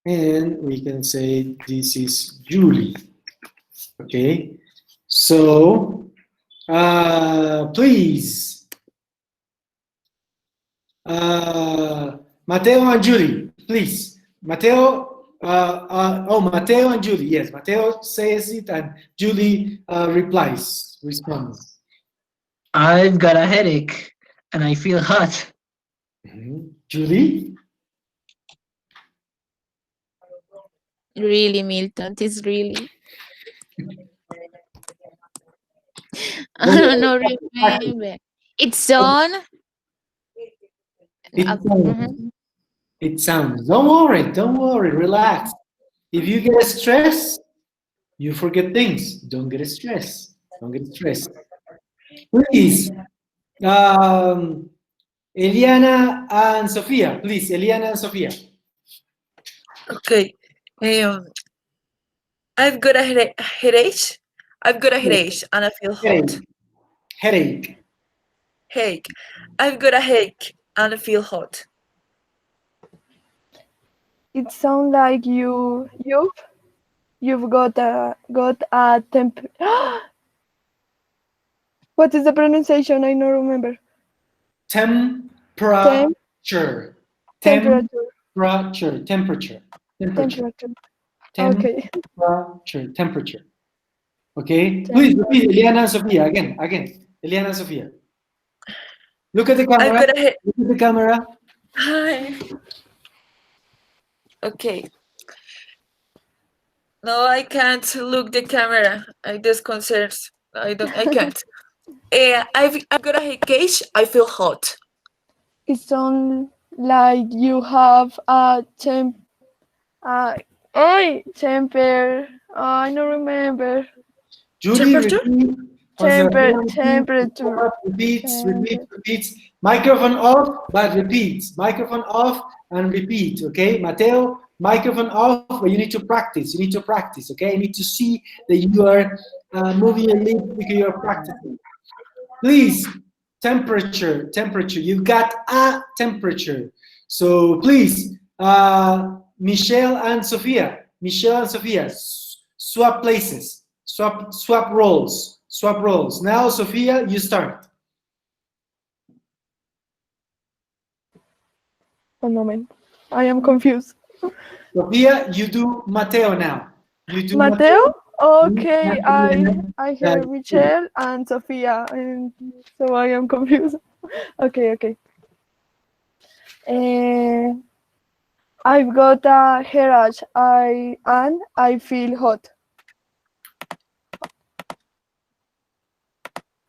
And we can say this is Julie. Okay. So, please, Mateo and Julie, please. Mateo, Mateo and Julie, yes. Mateo says it and Julie responds. I've got a headache and I feel hot. Julie? Really, Milton, it's really. I don't know, remember. It's on. It sounds. Don't worry, relax. If you get stressed, you forget things. Don't get stressed. Don't get stressed. Please, Eliana and Sofia. Please, Eliana and Sofia. Okay. I've got a headache. I've got a headache and I feel hot. Headache. Headache. I've got a headache and I feel hot. It sounds like you've got a temp. What is the pronunciation? I don't remember. Temperature. Temperature. Temperature. Okay. Temperature. Okay. Please repeat, Eliana and Sofia. Again. Eliana and Sofia. Look at the camera. Look at the camera. Hi. Okay. No, I can't look the camera. I disconcerts. I can't. I've got a case. I feel hot. It sounds like you have a temper. I don't remember. Julie, Temperature? repeat. Juan Sebastián, Temperature. repeats. Microphone off, but repeats. Microphone off and repeat, okay? Mateo, microphone off, but you need to practice. You need to practice, okay? You need to see that you are moving your lips because you're practicing. Please, temperature. You've got a temperature. So please, Michelle and Sophia, swap places. Swap roles. Now, Sophia, you start. One moment. I am confused. Sophia, you do Mateo now. You do Mateo? Okay, I hear Michelle and Sophia, and so I am confused. Okay. I've got a hairage. I feel hot.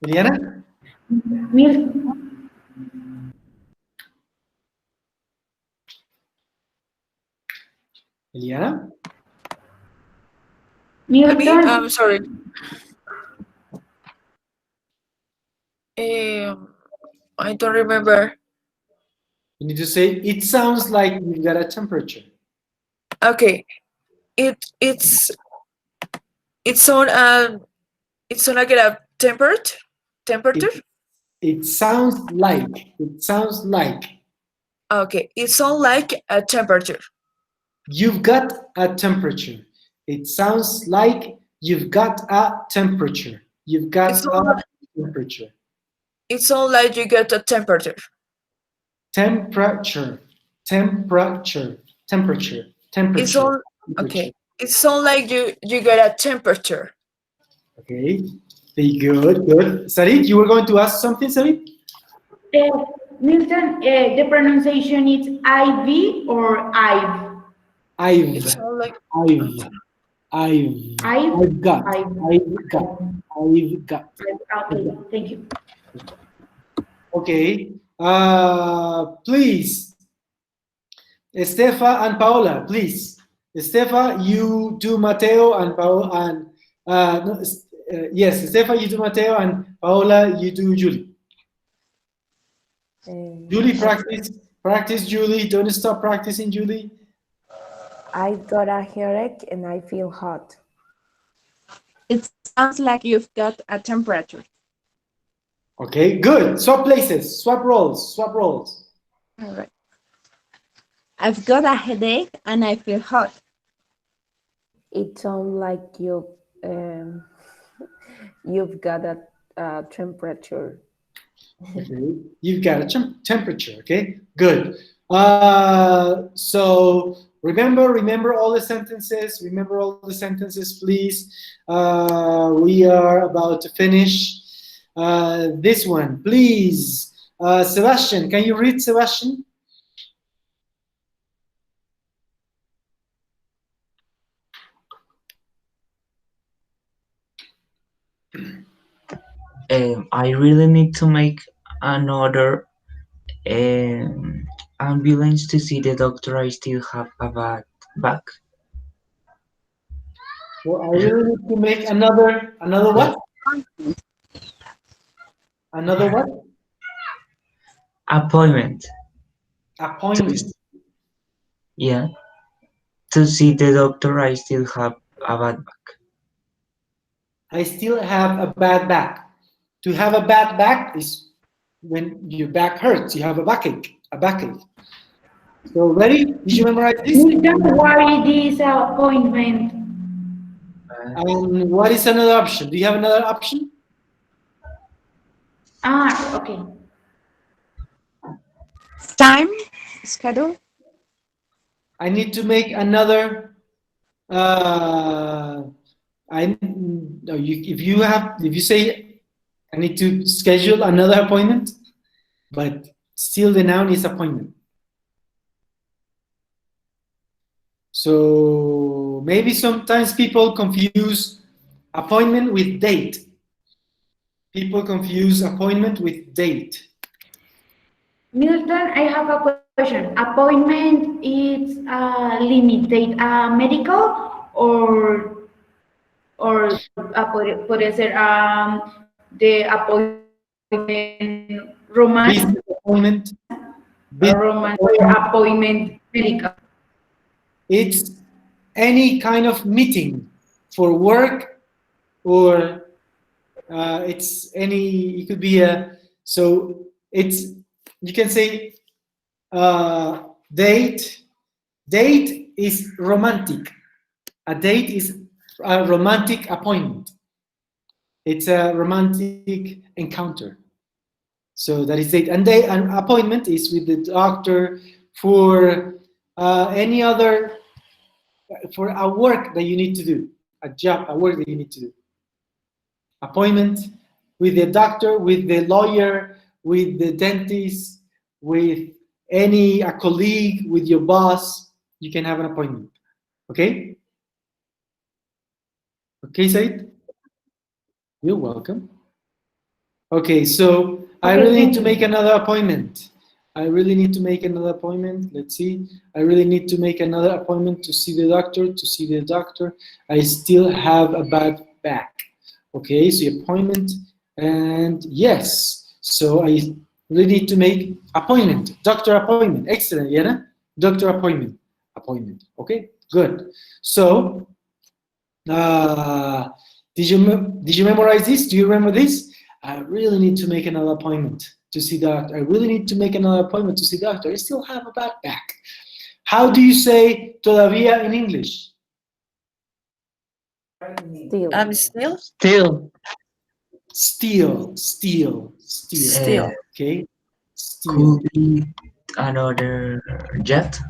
Eliana? Eliana? I'm sorry. I don't remember. You need to say, it sounds like you've got a temperature. Okay. It's on like a temperature. It sounds like. Okay, it's on like a temperature. You've got a temperature. It sounds like you've got a temperature. You've got a temperature. It's on like you get a temperature. Temperature. It's on. Okay. It's on like you get a temperature. Okay. Very good. Sarit, you were going to ask something, Sarit? Milton, the pronunciation is IV or I've? I've got. Okay, thank you. Okay. Please, Estefa and Paola, please. Estefa, you do Mateo and Paola, and yes, Estefa, you do Mateo, and Paola, you do Julie. Julie, practice, Julie. Don't stop practicing, Julie. I've got a headache and I feel hot. It sounds like you've got a temperature. Okay, good. Swap places, swap roles. All right. I've got a headache and I feel hot. It sounds like you've got a temperature. Okay, you've got a temperature. Okay, good. So remember all the sentences. Remember all the sentences, please. We are about to finish this one. Please, Sebastian, can you read, Sebastian? I really need to make another ambulance to see the doctor. I still have a bad back. Well, I really need to make another what? Another what? Appointment. Yeah. To see the doctor, I still have a bad back. I still have a bad back. To have a bad back is when your back hurts. You have a backache. So ready? Did you memorize this? Why this appointment? And what is another option? Do you have another option? Okay. Time, schedule. I need to make another. If you say I need to schedule another appointment, but still the noun is appointment. So maybe sometimes people confuse appointment with date. People confuse appointment with date. Milton, I have a question. Appointment is limited medical or puede ser the appointment romance Business appointment. or romance or appointment medical. It's any kind of meeting for work, or it's any, it could be so it's, you can say date. Date is romantic. A date is a romantic appointment. It's a romantic encounter. So that is date. And an appointment is with the doctor for any other, for a work that you need to do, a job, a work that you need to do. Appointment with the doctor, with the lawyer, with the dentist, with a colleague, with your boss, you can have an appointment. Okay? Okay, Said? You're welcome. Okay, so I really need to make another appointment. I really need to make another appointment. Let's see. I really need to make another appointment to see the doctor, I still have a bad back. Okay, so appointment, and yes. So I really need to make appointment. Doctor appointment. Excellent, Yana. Doctor appointment. Appointment. Okay, good. So, did you memorize this? Do you remember this? I really need to make another appointment to see doctor. I really need to make another appointment to see doctor. I still have a bad back. How do you say todavía in English? Still. I'm still. Still. Okay. Still. Could be another jet.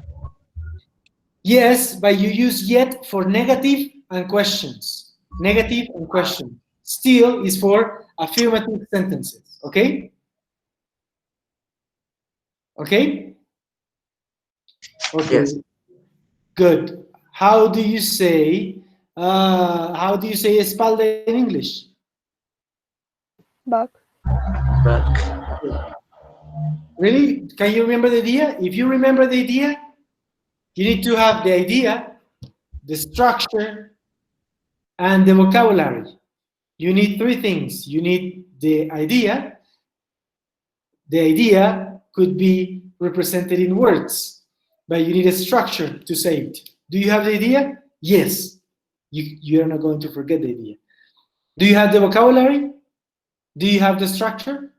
Yes, but you use yet for negative and questions. Negative and question. Still is for affirmative sentences. Okay? Okay? Okay. Yes. Good. How do you say espalda in English? Back. Back. Really? Can you remember the idea? If you remember the idea, you need to have the idea, the structure, and the vocabulary. You need three things. You need the idea. The idea could be represented in words, but you need a structure to say it. Do you have the idea? Yes. You are not going to forget the idea. Do you have the vocabulary? Do you have the structure?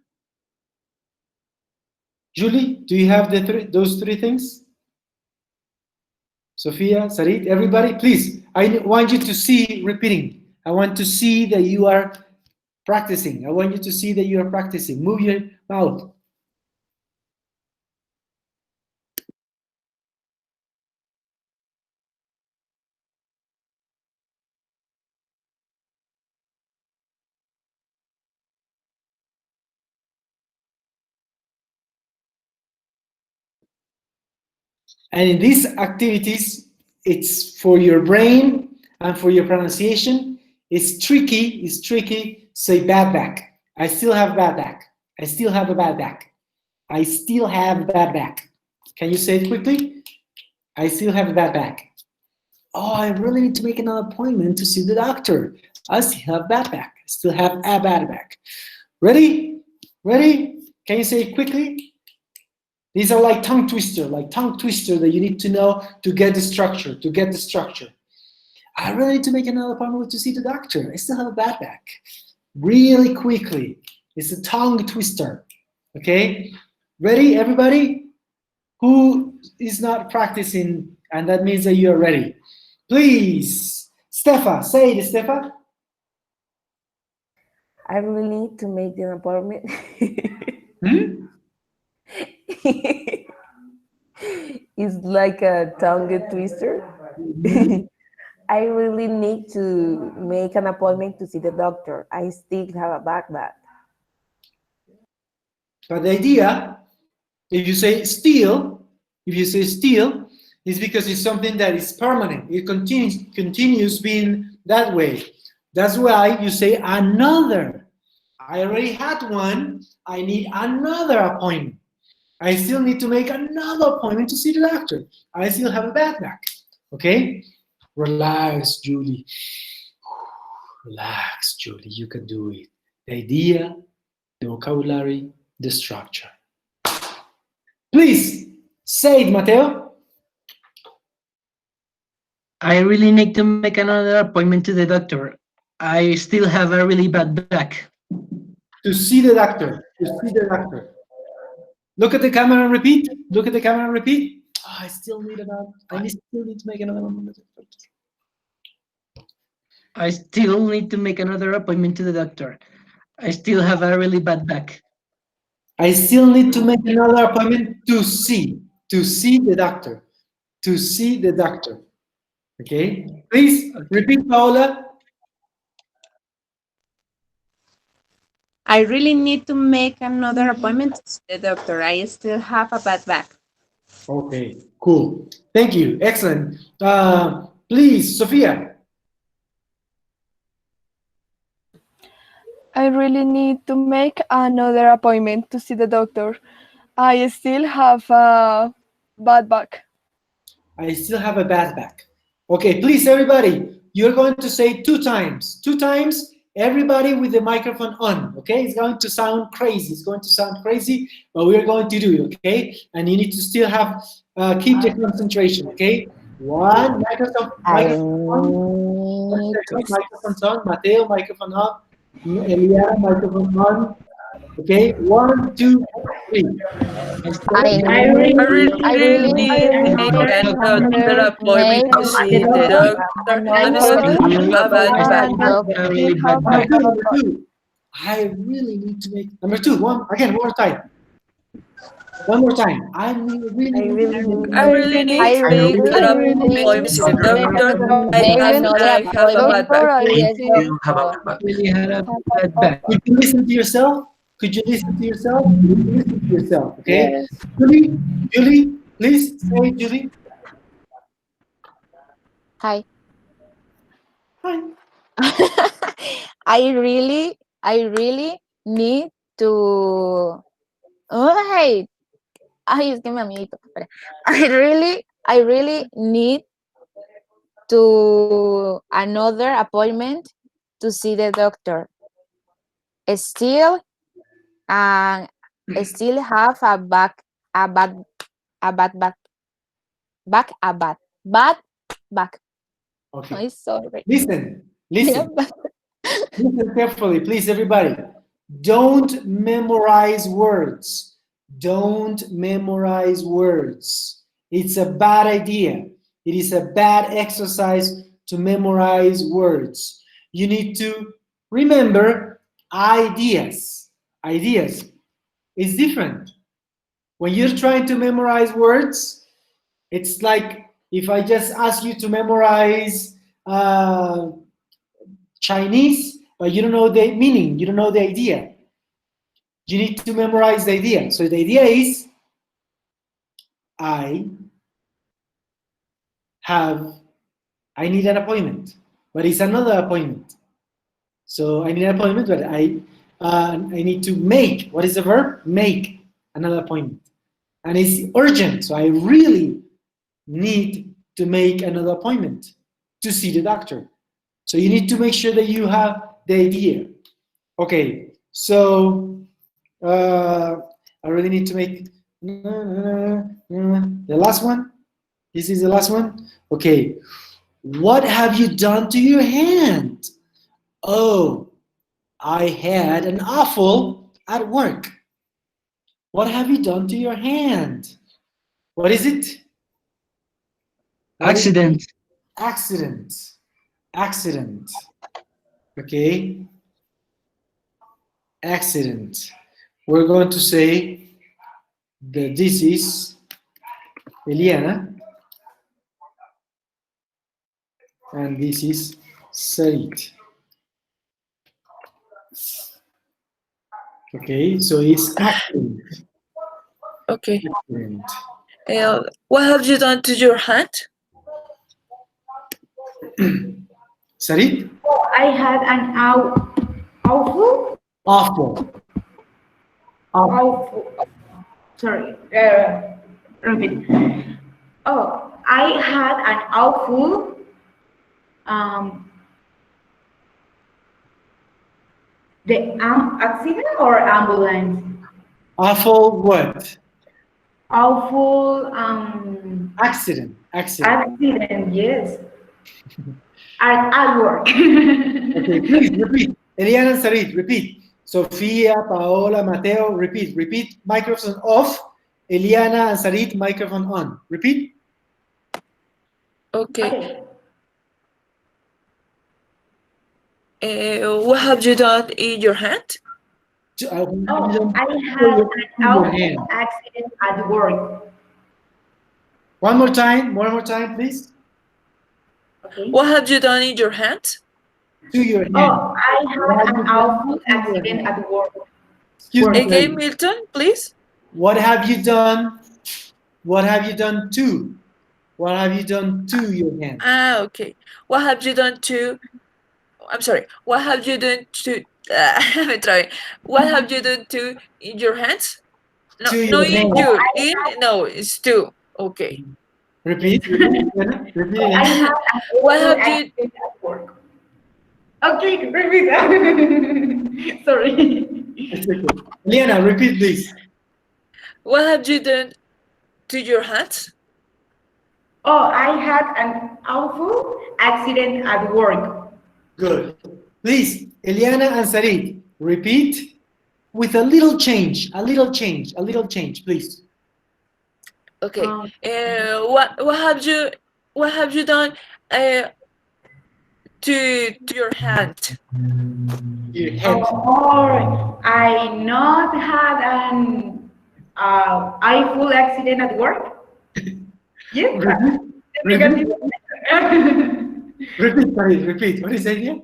Julie, do you have those three things? Sophia, Sarit, everybody, please. I want you to see repeating. I want to see that you are practicing. I want you to see that you are practicing. Move your mouth. And in these activities, it's for your brain and for your pronunciation. It's tricky. Say bad back. I still have bad back. I still have a bad back. I still have bad back. Can you say it quickly? I still have a bad back. Oh, I really need to make another appointment to see the doctor. I still have bad back. I still have a bad back. Ready? Ready? Can you say it quickly? These are like tongue twister that you need to know to get the structure, I really need to make another appointment to see the doctor. I still have a bad back. Really quickly. It's a tongue twister. Okay? Ready, everybody? Who is not practicing? And that means that you are ready. Please. Stefa, say it, Stefa. I really need to make an appointment. It's like a tongue twister. I really need to make an appointment to see the doctor. I still have a bad back. But the idea, if you say still, It's because it's something that is permanent. It continues being that way. That's why you say another. I already had one. I need another appointment. I still need to make another appointment to see the doctor. I still have a bad back. Okay? Relax, Julie. Relax, Julie. You can do it. The idea, the vocabulary, the structure. Please say it, Mateo. I really need to make another appointment to the doctor. I still have a really bad back. To see the doctor. To see the doctor. Look at the camera and repeat. Look at the camera and repeat. Oh, I still need to make another one. I still need to make another appointment to the doctor. I still have a really bad back. I still need to make another appointment to see the doctor. To see the doctor. Okay? Please repeat, Paola. I really need to make another appointment to see the doctor. I still have a bad back. Okay, cool. Thank you. Excellent. Please, Sophia. I really need to make another appointment to see the doctor. I still have a bad back. I still have a bad back. Okay, please, everybody, you're going to say 2 times. 2 times, everybody with the microphone on, okay? It's going to sound crazy. It's going to sound crazy, but we're going to do it, okay? And you need to still have, keep the concentration, okay? 1, microphone on. Microphone on. Mateo, microphone on. Elia, microphone on. Okay, 1, 2, 3. I really need to make another appointment to see the doctor. I still have a bad back. Number 2. I really need to make number 2. One more time. One more time. I really need to make another appointment to see the doctor. I have a bad back. Really had a bad back. Could you listen to yourself? Could you listen to yourself? Listen to yourself, okay? Yes. Julie, please say Julie. Hi. Hi. I really need to. Oh, hey. Ay, es que mi amiguito. I really need to another appointment to see the doctor. Still have a bad back. Okay. I'm sorry. Listen carefully, please, everybody. Don't memorize words. Don't memorize words. It's a bad idea. It is a bad exercise to memorize words. You need to remember ideas. Ideas. It's different. When you're trying to memorize words, it's like if I just ask you to memorize Chinese, but you don't know the meaning, you don't know the idea. You need to memorize the idea. So the idea is, I need an appointment, but it's another appointment. So I need an appointment, but I need to make, what is the verb? Make another appointment. And it's urgent, so I really need to make another appointment to see the doctor. So you need to make sure that you have the idea. Okay, so I really need to make the last one. This is the last one. Okay, what have you done to your hand? Oh, I had an awful at work. What have you done to your hand? What is it? Accident. Accident. Accident. Okay. Accident. We're going to say that this is Eliana and this is Sarit. Okay, so it's accident. Okay. Accident. What have you done to your hand? Sarit? I had an awful, Awful. awful, sorry, repeat. Oh, I had an awful, the accident or ambulance? Awful what? Awful, Accident. Accident. accident, yes. At work. Okay, please repeat. Eliana and Sarit, repeat. Sofia, Paola, Mateo, repeat. Repeat. Microphone off. Eliana and Sarit, microphone on. Repeat. Okay. What have you done in your hand? Oh, I had an awful accident at work. One more time, please. Okay. What have you done in your hand? To your hand. Oh, I had an awful accident at work. Excuse me. Again, Milton, please. What have you done? What have you done to? What have you done to your hand? Ah, okay. What have you done to? I'm sorry. What have you done to? Let me try. What have you done to in your hands? No, To no, your in hand. you. In no, it's to. Okay. Repeat. Repeat. I had an What awful have you? accident at work. Okay, repeat. Sorry. It's okay. Liana, repeat please. What have you done to your hands? Oh, I had an awful accident at work. Good. Please, Eliana and Sarit, repeat with a little change, please. Okay. What have you done to your hand? Your head. Oh, I not had an awful accident at work. Yes. Repeat, Sarit, repeat. What is it again?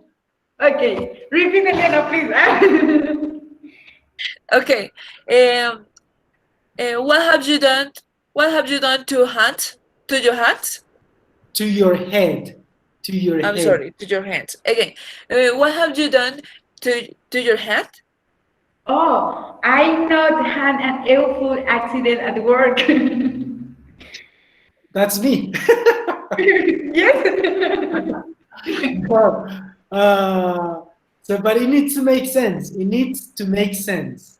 Okay, repeat again, please. Okay. What have you done? What have you done to hand? To your hands? To your head. To your head. I'm sorry, to your hands. Again. What have you done to your hand? Oh, I not had an awful accident at work. That's me. Yes. Well, so, but it needs to make sense. It needs to make sense.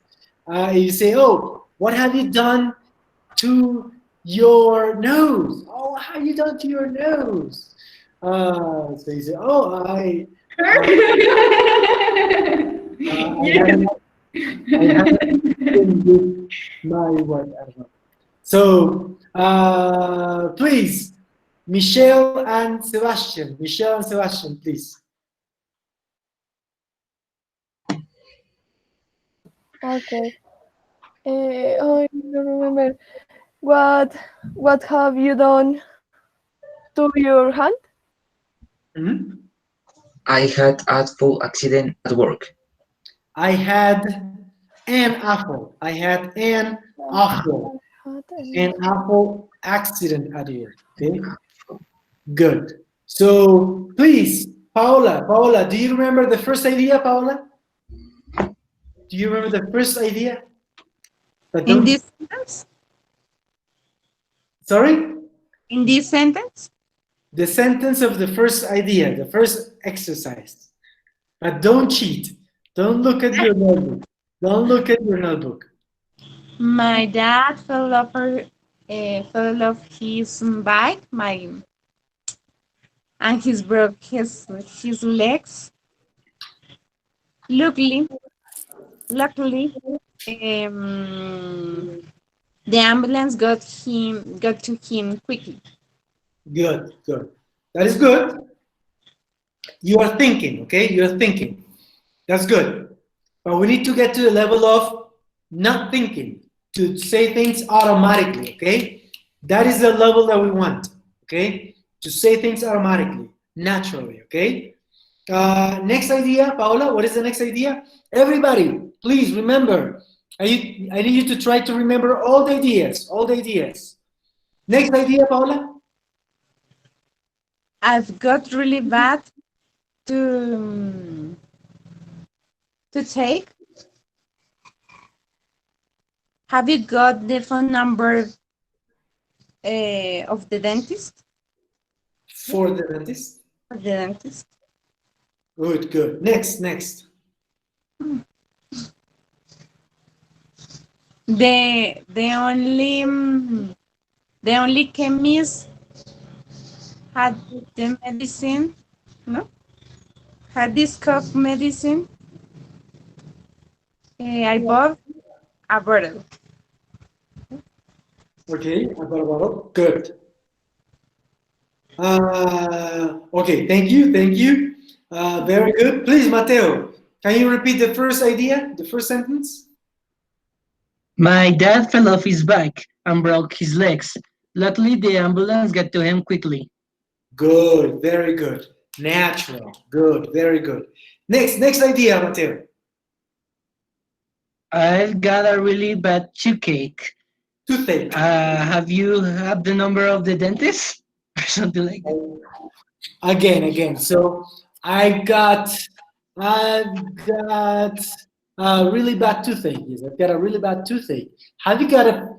You say, oh, what have you done to your nose? Oh, how have you done to your nose? So you say, oh, I haven't my what? I don't know. So, please, Michelle and Sebastian. Michelle and Sebastian, please. Okay. I don't remember. What have you done to your hand? Mm-hmm. I had a full accident at work. I had an awful. I had an awful. An awful accident at work. Okay. Good. So please, Paola, do you remember the first idea, Paola? Do you remember the first idea? In this sentence? Sorry? In this sentence? The sentence of the first idea, the first exercise. But don't cheat. Don't look at your notebook. Don't look at your notebook. My dad fell off his bike. And he's broke his legs. Luckily, the ambulance got to him quickly. Good. That is good. You are thinking, okay? You're thinking. That's good. But we need to get to the level of not thinking, to say things automatically, okay? That is the level that we want, okay? To say things automatically, naturally, okay? Next idea, Paola, what is the next idea? Everybody, please remember, I need you to try to remember all the ideas, Next idea, Paula. I've got really bad to take. Have you got the phone number of the dentist? For the dentist. For the dentist. Good, good. Next. The only chemist had the medicine, no? Had this cough medicine. I bought a bottle. Okay, I got a bottle. Good. Okay, thank you. Very good. Please, Mateo, can you repeat the first idea, the first sentence? My dad fell off his bike and broke his legs. Luckily, the ambulance got to him quickly. Good, very good. Natural. Good, very good. Next idea, Mateo. I've got a really bad toothache. Toothache. Have you had the number of the dentist? Or something like that. Again. So I've got a really bad toothache. Yes, I've got a really bad toothache. Have you got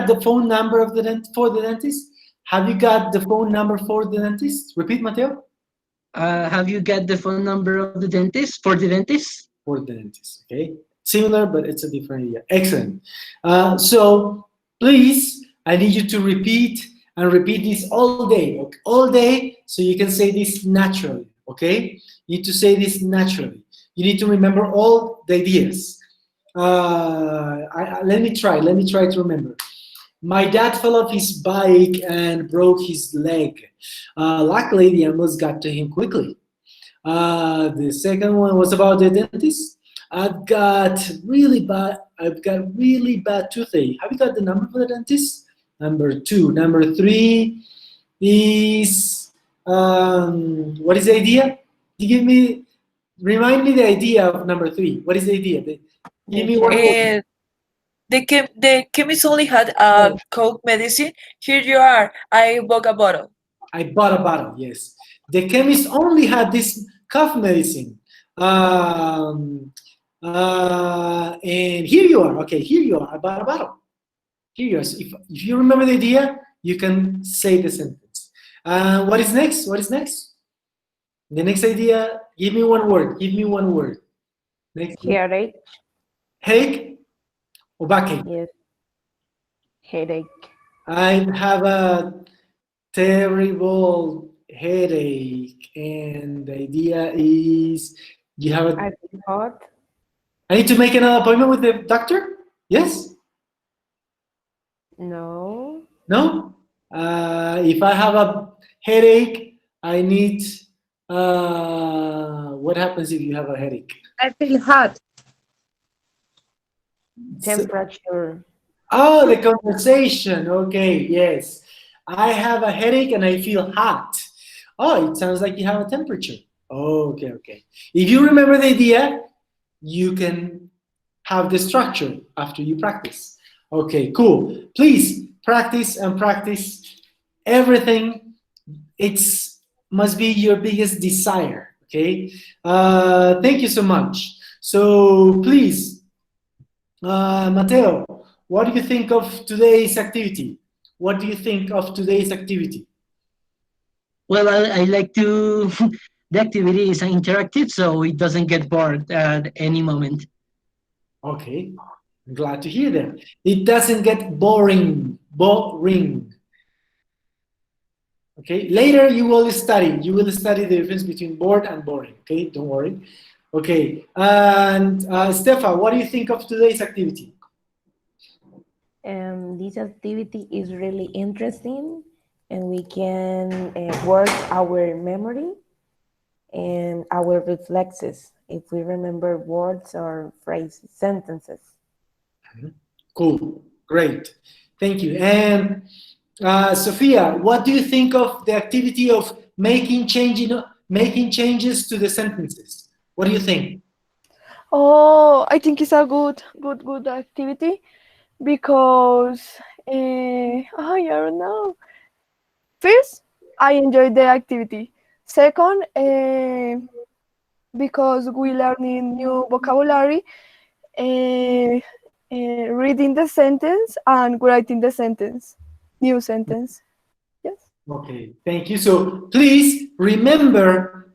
the phone number of for the dentist? Have you got the phone number for the dentist? Repeat, Mateo. Have you got the phone number of the dentist for the dentist? For the dentist. Okay. Similar, but it's a different idea. Excellent. So please, I need you to repeat this all day. Okay? All day, so you can say this naturally. Okay. You need to say this naturally. You need to remember all the ideas. Let me try to remember. My dad fell off his bike and broke his leg. Luckily, the ambulance got to him quickly. The second one was about the dentist. I've got really bad toothache. Have you got the number for the dentist? Number 2. Number 3 is what is the idea? Remind me the idea of number 3. What is the idea? Give me one more. The chemist only had a cough medicine. Here you are. I bought a bottle. I bought a bottle, yes. The chemist only had this cough medicine. And here you are. Okay, here you are. I bought a bottle. Here you are. So if you remember the idea, you can say the sentence. What is next? The next idea, give me one word. Next. Headache. Headache or backache? Yes. Headache. I have a terrible headache, and the idea is you have I feel hot. I need to make another appointment with the doctor? Yes? No. No? If I have a headache, I need what happens if you have a headache? I feel hot. Temperature. Oh, the conversation. Okay, yes. I have a headache and I feel hot. Oh, it sounds like you have a temperature. Okay. If you remember the idea, you can have the structure after you practice. Okay, cool. Please practice everything. Must be your biggest desire. Okay. Thank you so much. So please, Mateo, what do you think of today's activity? Well, I like to. The activity is interactive, so it doesn't get bored at any moment. Okay, I'm glad to hear that. It doesn't get boring. Okay, later you will study the difference between bored and boring. Okay, don't worry. Okay, and Stefan, what do you think of today's activity? This activity is really interesting, and we can work our memory and our reflexes if we remember words or phrases, sentences. Cool, great, thank you. And Sophia, what do you think of the activity of making changes to the sentences? What do you think? Oh, I think it's a good activity because I don't know. First, I enjoyed the activity. Second, because we learning new vocabulary, reading the sentence and writing the sentence, new sentence. Yes. Okay, thank you. So please remember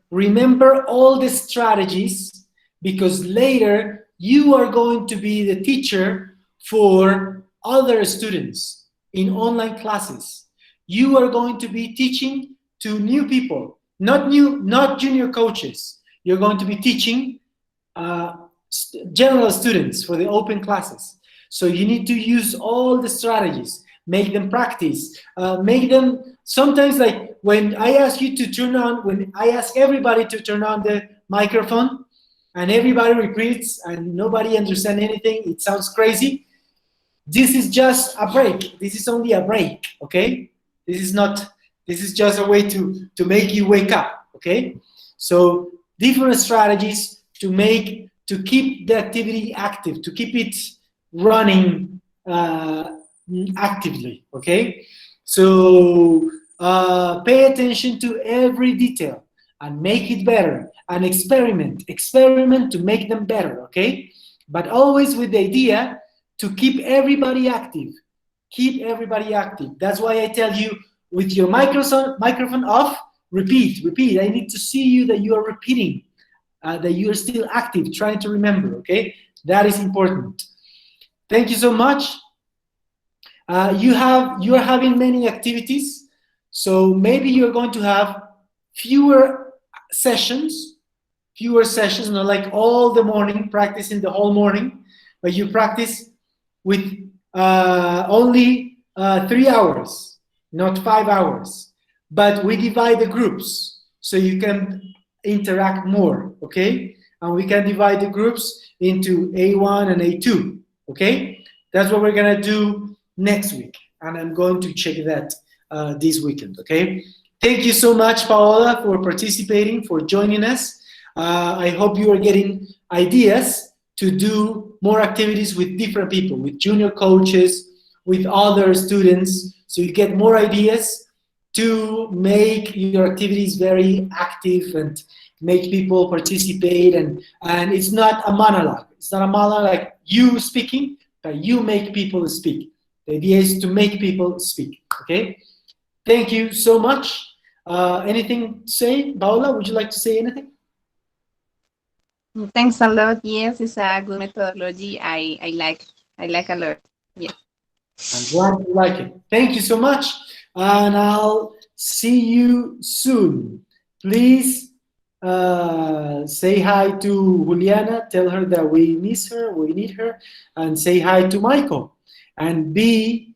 all the strategies, because later you are going to be the teacher for other students in online classes. You are going to be teaching to new people, not junior coaches. You're going to be teaching general students for the open classes. So you need to use all the strategies, make them practice, make them sometimes, like when I ask you to turn on, when I ask everybody to turn on the microphone and everybody repeats and nobody understands anything, it sounds crazy. This is just a break. This is only a break, okay? This is just a way to make you wake up, okay? So different strategies to keep the activity active, to keep it running actively, okay? So pay attention to every detail and make it better, and experiment to make them better, okay? But always with the idea to keep everybody active. Keep everybody active. That's why I tell you, with your microphone off, repeat. I need to see you that you are repeating, that you are still active, trying to remember, okay? That is important. Thank you so much. You are having many activities, so maybe you're going to have fewer sessions, not like all the morning, practicing the whole morning, but you practice with only 3 hours, not 5 hours. But we divide the groups so you can interact more, okay? And we can divide the groups into A1 and A2, okay? That's what we're gonna do next week, and I'm going to check that this weekend, okay? Thank you so much, Paola, for participating, for joining us. I hope you are getting ideas to do more activities with different people, with junior coaches, with other students, so you get more ideas to make your activities very active and make people participate. And it's not a monologue. It's not a monologue like you speaking, but you make people speak. The idea is to make people speak, okay? Thank you so much. Anything to say? Paola, would you like to say anything? Thanks a lot. Yes, it's a good methodology. I like a lot. Yeah. I'm glad you like it. Thank you so much, and I'll see you soon. Please say hi to Juliana. Tell her that we miss her, we need her, and say hi to Michael. And be